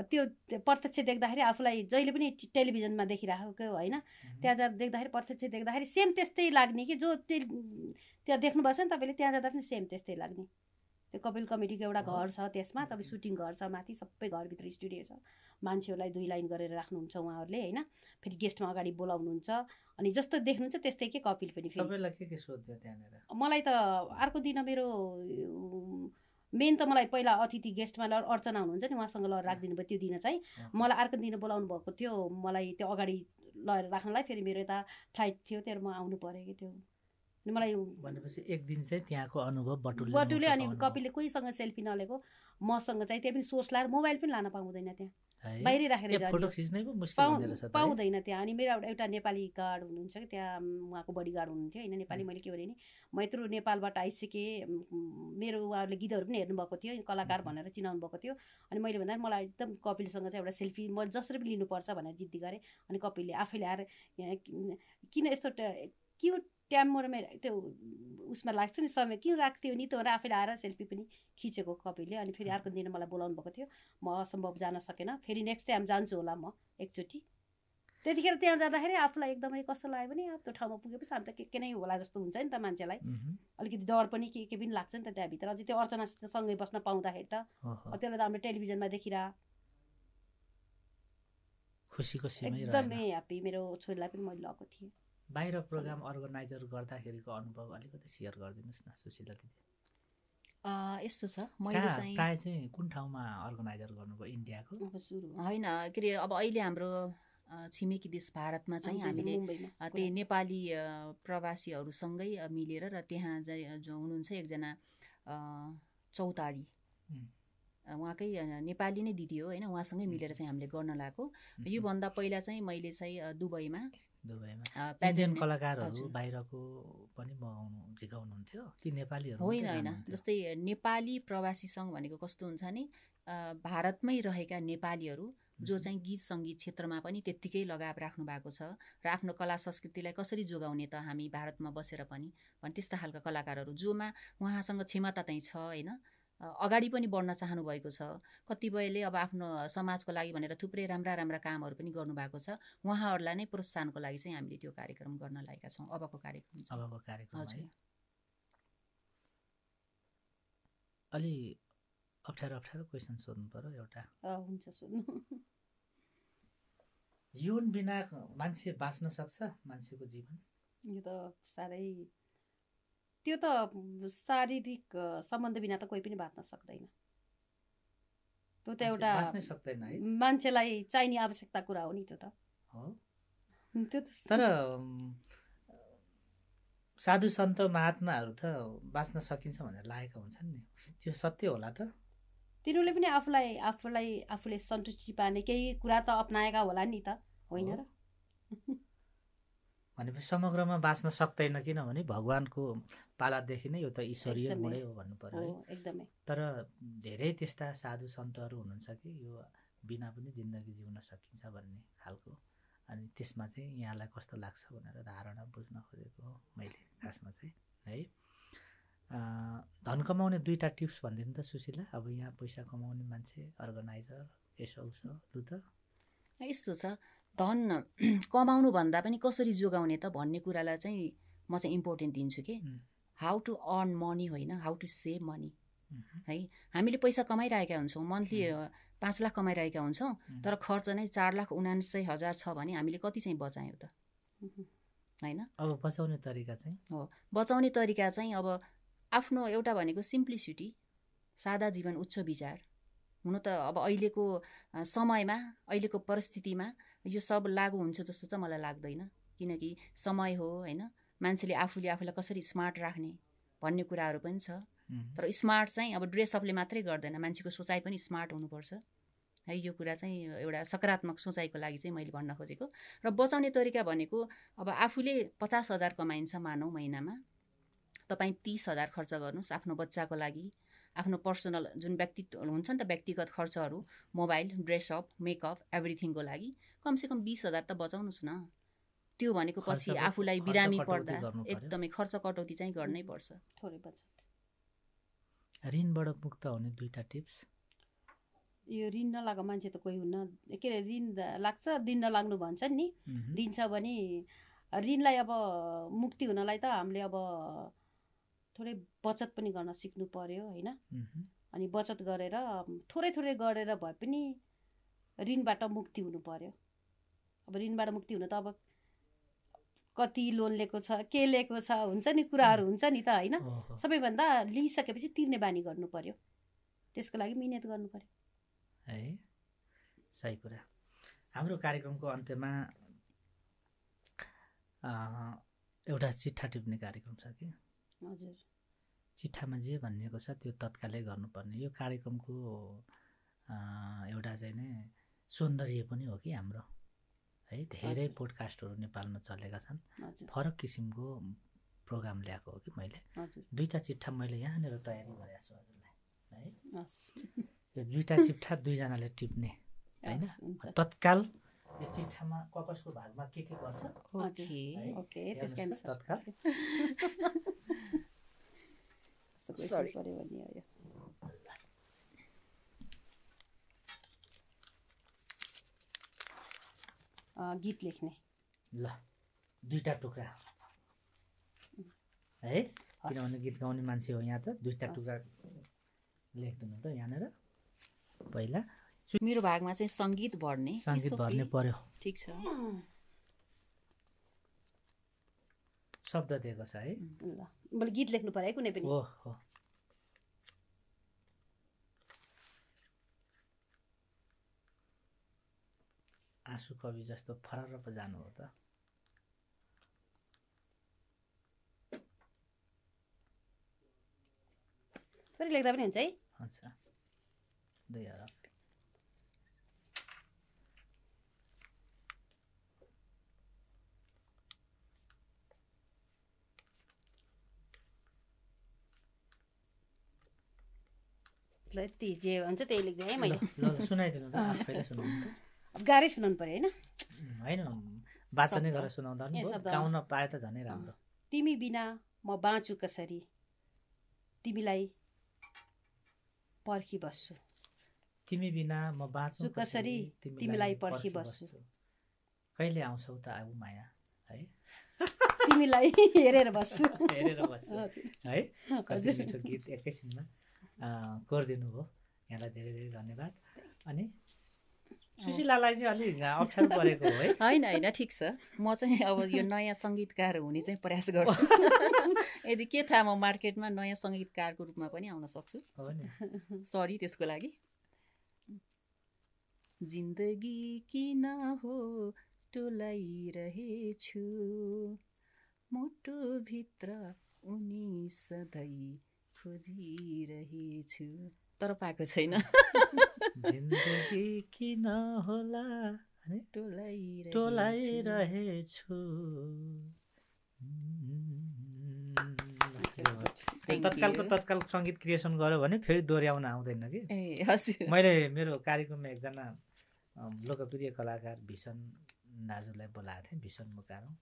त्यो प्रत्यक्ष देख्दाखेरि आफूलाई जहिले पनि टेलिभिजनमा देखिरहेको होइन, त्यहाँ देख्दाखेरि प्रत्यक्ष देख्दाखेरि सेम त्यस्तै लाग्ने कि जो त्यहाँ देख्नुभएको छ नि तपाईँले, त्यहाँ जाँदा पनि सेम त्यस्तै लाग्ने। त्यो कपिल कमेडीको एउटा घर छ, त्यसमा तपाईँ सुटिङ घर छ, माथि सबै घरभित्र स्टुडियो छ। मान्छेहरूलाई 2 लाइन गरेर राख्नुहुन्छ उहाँहरूले होइन। फेरि गेस्टमा अगाडि बोलाउनुहुन्छ अनि जस्तो देख्नुहुन्छ त्यस्तै के कपिल पनि। फेरि के सोध्यो त्यहाँनिर? मलाई त अर्को दिन मेरो मेन त मलाई पहिला अतिथि गेस्टमा अर्चना हुनुहुन्छ नि, उहाँसँग ल राखिदिनु भयो। त्यो दिन चाहिँ मलाई अर्को दिन बोलाउनु भएको थियो, मलाई त्यो अगाडि लगेर राख्नलाई। फेरि मेरो यता फ्लाइट थियो, त्यहाँ म आउनु पऱ्यो कि त्यो मलाई भनेपछि एक दिन चाहिँ त्यहाँको अनुभव बटुले। अनि कपिलले कोहीसँग सेल्फी नलिएको, मसँग चाहिँ त्यही पनि सोर्स लाएर मोबाइल पनि लान पाउँदैन, त्यहाँ बाहिरै राखेर पाउँदैन त्यहाँ। अनि मेरो एउटा नेपाली गार्ड हुनुहुन्छ कि त्यहाँ, उहाँको बडी गार्ड हुनुहुन्थ्यो होइन, नेपाली। मैले के भने नि म यत्रो नेपालबाट आइसकेँ, मेरो उहाँहरूले गीतहरू पनि हेर्नुभएको थियो, कलाकार भनेर चिनाउनु भएको थियो। अनि मैले भन्दा मलाई एकदम कपिलसँग चाहिँ एउटा सेल्फी म जसरी पनि लिनुपर्छ भनेर जिद्दी गरेँ। अनि कपिलले आफैले आएर किन यस्तो क्युट ट्यामबाट मेरो त्यो उसमा लाग्छ नि समय किन राख्थ्यो नि त भनेर आफैले आएर सेल्फी पनि खिचेको कपिलले। अनि फेरि अर्को दिन मलाई बोलाउनु भएको थियो, म असम्भव जान सकेन। फेरि नेक्स्ट टाइम जान्छु होला म एकचोटि। त्यतिखेर त्यहाँ जाँदाखेरि आफूलाई एकदमै कस्तो लाग्यो भने अब त्यो ठाउँमा पुगेपछि अन्त के नै होला जस्तो हुन्छ नि त मान्छेलाई। अलिकति डर पनि के पनि लाग्छ नि त त्यहाँभित्र। अझै त्यो अर्चनासित सँगै बस्न पाउँदाखेरि त त्यसलाई त हामीले टेलिभिजनमा देखिरह खुसीको सीमै एकदमै ह्याप्पी। मेरो छोरीलाई पनि मैले लगेको थिएँ। बाहिर प्रोग्राम अर्गनाइजर गर्दाखेरिको अनुभव अलिकति सेयर गरिदिनुहोस् न सुशीला दिदी। यस्तो छ, मैले चाहिँ कुन ठाउँमा अर्गनाइजर गर्नुभयो इन्डियाको? होइन के अरे, अब अहिले हाम्रो छिमेकी देश भारतमा चाहिँ हामीले त्यही नेपाली प्रवासीहरूसँगै मिलेर र त्यहाँ जो हुनुहुन्छ एकजना चौतारी उहाँकै नेपाली नै दिदी हो होइन, उहाँसँगै मिलेर चाहिँ हामीले गर्न लागेको। योभन्दा पहिला चाहिँ मैले चाहिँ दुबईमा पेजेन्ट कलाकारहरू बाहिरको पनि झिकाउनुहुन्थ्यो कि नेपालीहरू? होइन होइन, जस्तै नेपाली प्रवासी सङ्घ भनेको कस्तो हुन्छ नि, भारतमै रहेका नेपालीहरू जो चाहिँ गीत सङ्गीत क्षेत्रमा पनि त्यत्तिकै लगाव राख्नु भएको छ र आफ्नो कला संस्कृतिलाई कसरी जोगाउने त हामी भारतमा बसेर पनि भने त्यस्ता खालका कलाकारहरू जोमा उहाँसँग क्षमता चाहिँ छ होइन, अगाडि पनि बढ्न चाहनु भएको छ। कतिपयले अब आफ्नो समाजको लागि भनेर थुप्रै राम्रा कामहरू पनि गर्नुभएको छ। उहाँहरूलाई नै प्रोत्साहनको लागि चाहिँ हामीले त्यो कार्यक्रम गर्न लागेका छौँ। अबको कार्यक्रम हजुर। अलि अप्ठ्यारो क्वेसन सोध्नु पर्यो एउटा। हुन्छ सोध्नु। जीवन बिना मान्छे बाँच्न सक्छ? मान्छेको जीवन यो त साह्रै त्यो त शारीरिक सम्बन्ध बिना त कोही पनि बाँच्न सक्दैन। त्यो त एउटा मान्छेलाई चाहिने आवश्यकता कुरा हो नि त्यो त। त्यो त तर साधु सन्त महात्माहरू त बाँच्न सकिन्छ भनेर लागेका हुन्छन् नि, त्यो सत्य होला त? तिनीहरूले पनि आफूले सन्तुष्टि पार्ने केही कुरा त अपनाएका होला नि त, होइन र? भनेपछि समग्रमा बाँच्न सक्दैन, किनभने भगवानको पालादेखि नै यो त ईश्वरीय गुणै हो भन्नु पर्यो है। एकदमै। तर धेरै त्यस्ता साधु सन्तहरू हुनुहुन्छ कि यो बिना पनि जिन्दगी जिउन सकिन्छ भन्ने खालको। अनि त्यसमा चाहिँ यहाँलाई कस्तो लाग्छ भनेर धारणा बुझ्न खोजेको हो मैले खासमा चाहिँ है। धन कमाउने 2टा टिप्स भनिदिनु त सुशीला। अब यहाँ पैसा कमाउने मान्छे, अर्गनाइजर, यसो उसो लु त। यस्तो छ, धन कमाउनु भन्दा पनि कसरी जोगाउने त भन्ने कुरालाई चाहिँ म चाहिँ इम्पोर्टेन्ट दिन्छु कि हाउ टु अर्न मनी होइन, हाउ टु सेभ मनी है। हामीले पैसा कमाइरहेका हुन्छौँ, मन्थली 5 लाख कमाइरहेका हुन्छौँ, तर खर्च नै 4,79,000 छ भने हामीले कति चाहिँ बचायौँ त, होइन? अब बचाउने तरिका चाहिँ हो, बचाउने तरिका चाहिँ अब आफ्नो एउटा भनेको सिम्प्लिसिटी, सादा जीवन उच्च विचार हुनु त। अब अहिलेको समयमा, अहिलेको परिस्थितिमा यो सब लागु हुन्छ जस्तो चाहिँ मलाई लाग्दैन, किनकि समय हो होइन। मान्छेले आफूलाई कसरी स्मार्ट राख्ने भन्ने कुराहरू पनि छ। तर स्मार्ट चाहिँ अब ड्रेसअपले मात्रै गर्दैन, मान्छेको सोचाइ पनि स्मार्ट हुनुपर्छ है। यो कुरा चाहिँ एउटा सकारात्मक सोचाइको लागि चाहिँ मैले भन्न खोजेको। र बचाउने तरिका भनेको अब आफूले 50,000 कमाइन्छ मानौ महिनामा, तपाईँ 30,000 खर्च गर्नुहोस् आफ्नो बच्चाको लागि, आफ्नो पर्सनल जुन व्यक्तित्व हुन्छ नि त, व्यक्तिगत खर्चहरू, मोबाइल, ड्रेसअप, मेकअप, एभ्रिथिङको लागि कमसेकम 20,000 त बचाउनुहोस् न। त्यो भनेको पछि आफूलाई बिरामी पर्दा एकदमै खर्च कटौती चाहिँ गर्नै पर्छ। थोरै बचत। ऋणबाट मुक्त हुने 2टा टिप्स। यो ऋण नलागेको मान्छे त कोही हुन्न, के अरे ऋण लाग्छ दिन नलाग्नु भन्छन् नि, दिन्छ भने ऋणलाई अब मुक्ति हुनलाई त हामीले अब थोरै बचत पनि गर्न सिक्नु पर्यो होइन। अनि बचत गरेर थोरै गरेर भए पनि ऋणबाट मुक्ति हुनु पर्यो। अब ऋणबाट मुक्ति हुन त अब कति लोन लिएको छ, के लिएको छ, हुन्छ नि कुराहरू हुन्छ नि त होइन। सबैभन्दा लिइसकेपछि तिर्ने बानी गर्नु पर्यो, त्यसको लागि मिहिनेत गर्नु पर्यो है। सही कुरा। हाम्रो कार्यक्रमको अन्त्यमा एउटा चिठा टिप्ने कार्यक्रम छ कि? हजुर। चिठामा जे भनिएको छ त्यो तत्कालै गर्नुपर्ने। यो कार्यक्रमको एउटा चाहिँ नै सौन्दर्य पनि हो कि हाम्रो है। धेरै पोडकास्टहरू नेपालमा चलेका छन्, फरक किसिमको प्रोग्राम ल्याएको हो कि मैले। 2टा चिठा मैले यहाँनिर तयारी गरेको छु हजुरलाई है। यो 2टा चिठा 2 जनाले टिप्ने होइन। तत्काल यो चिठामा ककसको भागमा के गर्छ तत्काल गीत लेख्ने। ल 2टा टुक्रा है, किनभने गीत गाउने मान्छे हो यहाँ त। 2टा टुक्रा लेखिदिनु त यहाँनिर। पहिला मेरो भागमा चाहिँ सङ्गीत भर्ने पर्यो। ठिक छ, शब्द दिएको छ है। ल मैले गीत लेख्नु पर्यो है कुनै पनि। हो आँसु कवि जस्तो फरर पो जानु हो त। फेरि लेख्दा पनि हुन्छ है। हुन्छ 2 हरफ। यति जे भन्छ त्यही लेख्दै है मैले। ल सुनाइदिनु त, आफैले सुनाउनु त। अब गाह्रै सुनाउनु पर्यो होइन वाचन गरेर सुनाउँदा पनि गाउन पाए त झनै राम्रो। तिमी बिना म बाँचु कसरी, तिमीलाई पर्खी बस्छु। तिमी बिना म बाँचु कसरी, तिमीलाई पर्खी बस्छु। कहिले आउँछौ त आऊ माया है, तिमीलाई हेरेर बस्छु है। कति मिठो गीत एकैछिनमा कोरिदिनु हो, यहाँलाई धेरै धेरै धन्यवाद। अनि सुशीलालाई चाहिँ अलिक अप्ठ्यारो परेको हो है? होइन होइन, ठिक छ। म चाहिँ अब यो नयाँ सङ्गीतकार हुने चाहिँ प्रयास गर्छु। यदि के थाहा, म मार्केटमा नयाँ सङ्गीतकारको रूपमा पनि आउन सक्छु। सरी त्यसको लागि। जिन्दगी किन हो टोलाइरहेछु, मुटुभित्र उनी सधैँ खोजिरहेछु, तर पाएको छैन। जिन्दगी किन होला टोलाइरहेछु। तत्काल सङ्गीत क्रिएसन गर्यो भने फेरि दोहोऱ्याउन आउँदैन कि। मैले मेरो कार्यक्रममा एकजना लोकप्रिय कलाकार भिसन दाजुलाई बोलाएको थिएँ, भिसन मुकारौँ,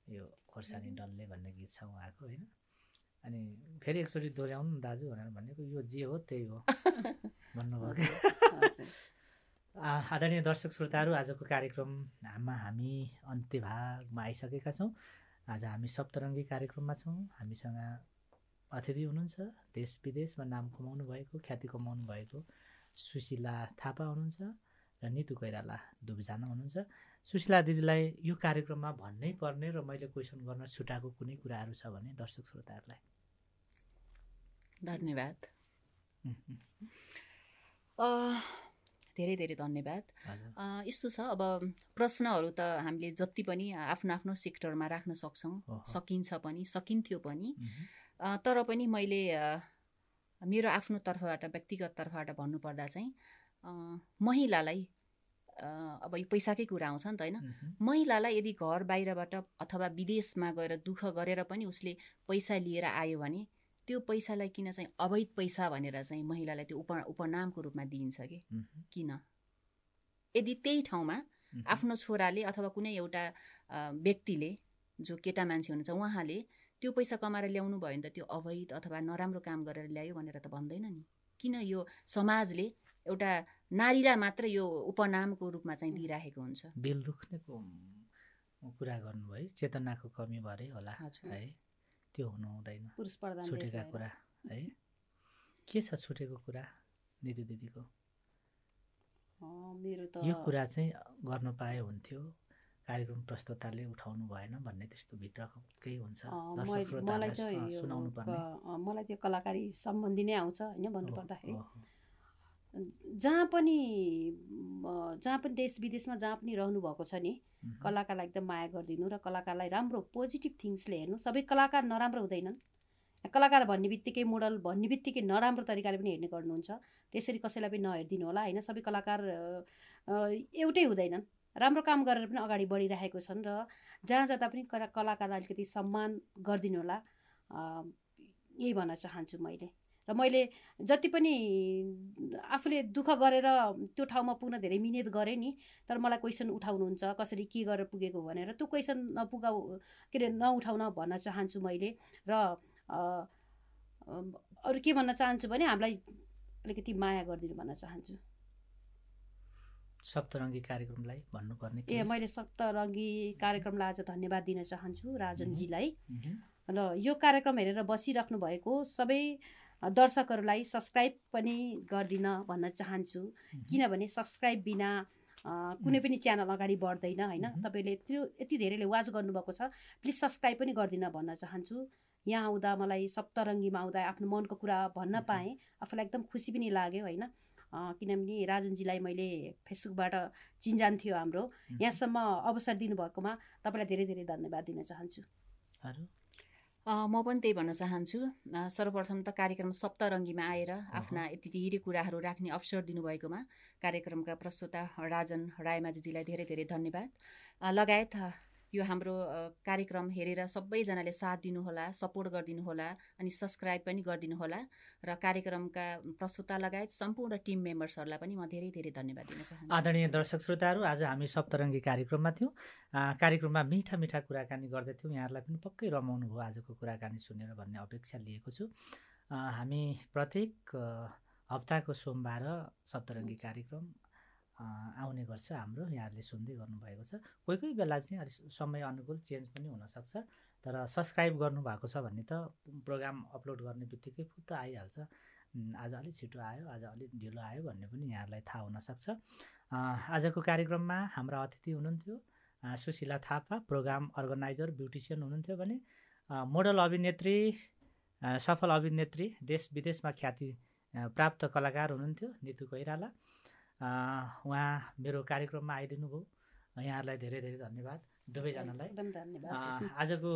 यो खोर्सानी डल्ले भन्ने गीत छ उहाँको होइन। अनि फेरि एकचोटि दोहोऱ्याउनु न दाजु भनेर भनेको, यो जे हो त्यही हो भन्नुभयो। आदरणीय दर्शक श्रोताहरू, आजको कार्यक्रममा हामी अन्त्य भागमा आइसकेका छौँ। आज हामी सप्तरङ्गी कार्यक्रममा छौँ। हामीसँग अतिथि हुनुहुन्छ, देश विदेशमा नाम कमाउनु भएको, ख्याति कमाउनु भएको सुशीला थापा हुनुहुन्छ र नितु कोइराला दुवैजना हुनुहुन्छ। सुशीला दिदीलाई यो कार्यक्रममा भन्नै पर्ने र मैले क्वेसन गर्न छुटाएको कुनै कुराहरू छ भने दर्शक श्रोताहरूलाई? धन्यवाद, धेरै धेरै धन्यवाद। यस्तो छ, अब प्रश्नहरू त हामीले जति पनि आफ्नो आफ्नो सेक्टरमा राख्न सक्छौँ, सकिन्छ पनि, सकिन्थ्यो पनि। तर पनि मैले मेरो आफ्नो तर्फबाट, व्यक्तिगत तर्फबाट भन्नुपर्दा चाहिँ महिलालाई, अब यो पैसाकै कुरा आउँछ नि त होइन, महिलालाई यदि घर बाहिरबाट अथवा विदेशमा गएर दुःख गरेर पनि उसले पैसा लिएर आयो भने त्यो पैसालाई किन चाहिँ अवैध पैसा भनेर चाहिँ महिलालाई त्यो उपनामको रूपमा दिइन्छ कि किन? यदि त्यही ठाउँमा आफ्नो छोराले अथवा कुनै एउटा व्यक्तिले, जो केटा मान्छे हुनुहुन्छ, उहाँले त्यो पैसा कमाएर ल्याउनु भयो भने त त्यो अवैध अथवा नराम्रो काम गरेर ल्यायो भनेर त भन्दैन नि। किन यो समाजले एउटा नारीलाई मात्र यो उपनामको रूपमा चाहिँ दिइराखेको हुन्छ? दिल दुख्नेको कुरा गर्नुभयो, चेतनाको कमी भरे होला है, त्यो हुनु हुँदैन। छुटेका कुरा है, के छ छुटेको कुरा निधि दिदीको? यो कुरा चाहिँ गर्न पाए हुन्थ्यो, कार्यक्रम प्रस्तुताले उठाउनु भएन भन्ने त्यस्तो भित्रको केही हुन्छ? मलाई त्यो कलाकारी सम्बन्धी नै आउँछ होइन। भन्नुपर्दाखेरि जहाँ पनि देश विदेशमा जहाँ पनि रहनु भएको छ नि, कलाकारलाई एकदम माया गरिदिनु र कलाकारलाई राम्रो पोजिटिभ थिङ्सले हेर्नु। सबै कलाकार नराम्रो हुँदैनन्। कलाकार भन्ने बित्तिकै, मोडल भन्ने बित्तिकै नराम्रो तरिकाले पनि हेर्ने गर्नुहुन्छ। त्यसरी कसैलाई पनि नहेरिदिनु होला होइन। सबै कलाकार एउटै हुँदैनन्, राम्रो काम गरेर पनि अगाडि बढिरहेको छन् र जहाँ जाँदा पनि कलाकारलाई अलिकति सम्मान गरिदिनु होला, यही भन्न चाहन्छु मैले। र मैले जति पनि आफूले दुःख गरेर त्यो ठाउँमा पुग्न धेरै मिहिनेत गरेँ नि, तर मलाई क्वेसन उठाउनुहुन्छ कसरी के गरेर पुगेको भनेर, त्यो क्वेसन नउठाउन भन्न चाहन्छु मैले। र अरू के भन्न चाहन्छु भने हामीलाई अलिकति माया गरिदिनु भन्न चाहन्छु। सप्तरङ्गी कार्यक्रमलाई भन्नुपर्ने मैले सप्तरङ्गी कार्यक्रमलाई आज धन्यवाद दिन चाहन्छु राजनजीलाई। र यो कार्यक्रम हेरेर बसिराख्नु भएको सबै दर्शकहरूलाई सब्सक्राइब पनि गरिदिन भन्न चाहन्छु, किनभने सब्सक्राइब बिना कुनै पनि च्यानल अगाडि बढ्दैन होइन। तपाईँले त्यो यति धेरैले वाच गर्नुभएको छ, प्लिज सब्सक्राइब पनि गरिदिन भन्न चाहन्छु। यहाँ आउँदा मलाई सप्तरङ्गीमा आउँदा आफ्नो मनको कुरा भन्न पाएँ, आफूलाई एकदम खुसी पनि लाग्यो होइन। किनभने राजनजीलाई मैले फेसबुकबाट चिन्जान थियो हाम्रो, यहाँसम्म अवसर दिनुभएकोमा तपाईँलाई धेरै धेरै धन्यवाद दिन चाहन्छु। म पनि त्यही भन्न चाहन्छु। सर्वप्रथम त कार्यक्रम सप्तरङ्गीमा आएर आफ्ना यति धेरै कुराहरू राख्ने अवसर दिनुभएकोमा कार्यक्रमका प्रस्तुता राजन रायमाझीजीलाई धेरै धेरै धन्यवाद। लगायत यो हाम्रो कार्यक्रम हेरेर सबैजनाले साथ दिनुहोला, सपोर्ट गरिदिनुहोला, अनि सब्सक्राइब पनि गरिदिनुहोला। र कार्यक्रमका प्रस्तुता लगायत सम्पूर्ण टिम मेम्बर्सहरूलाई पनि म धेरै धेरै धन्यवाद दिन चाहन्छु। आदरणीय दर्शक श्रोताहरू, आज हामी सप्तरङ्गी कार्यक्रममा थियौँ। कार्यक्रममा मिठा मिठा कुराकानी गर्दैथ्यौँ। यहाँहरूलाई पनि पक्कै रमाउनु भयो आजको कुराकानी सुनेर भन्ने अपेक्षा लिएको छु। हामी प्रत्येक हप्ताको सोमबार सप्तरङ्गी कार्यक्रम आउने गर्छ हाम्रो, यहाँहरूले सुन्दै गर्नुभएको छ। कोही कोही बेला चाहिँ अलिक समय अनुकूल चेन्ज पनि हुनसक्छ, तर सब्सक्राइब गर्नुभएको छ भने त प्रोग्राम अपलोड गर्ने बित्तिकै फुत्त आइहाल्छ। आज अलिक छिटो आयो, आज अलिक ढिलो आयो भन्ने पनि यहाँहरूलाई थाहा हुनसक्छ। आजको कार्यक्रममा हाम्रा अतिथि हुनुहुन्थ्यो Sushila Thapa, program organizer, beautician हुनुहुन्थ्यो भने मोडल अभिनेत्री, सफल अभिनेत्री, देश विदेशमा ख्याति प्राप्त कलाकार हुनुहुन्थ्यो नितु कोइराला। उहाँ मेरो कार्यक्रममा आइदिनु भयो, यहाँहरूलाई धेरै धेरै धन्यवाद दुवैजनालाई। एकदम धन्यवाद। आजको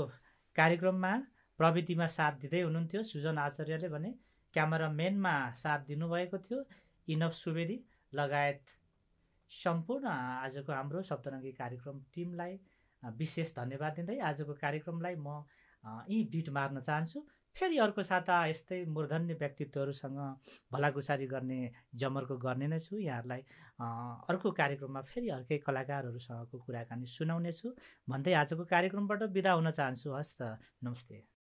कार्यक्रममा प्रविधिमा साथ दिँदै हुनुहुन्थ्यो सुजन आचार्यले भने, क्यामेराम्यानमा साथ दिनुभएको थियो इनफ सुवेदी लगायत सम्पूर्ण आजको हाम्रो सप्तरङ्गी कार्यक्रम टिमलाई विशेष धन्यवाद दिँदै आजको कार्यक्रमलाई म यी बिट मार्न चाहन्छु। फेरि अर्को साता यस्तै मूर्धन्य व्यक्तित्वहरूसँग भलाकुसारी गर्ने जमर्को गर्ने नै छु। यहाँहरूलाई अर्को कार्यक्रममा फेरि अर्कै कलाकारहरूसँगको कुराकानी सुनाउनेछु भन्दै आजको कार्यक्रमबाट बिदा हुन चाहन्छु। हस् त, नमस्ते।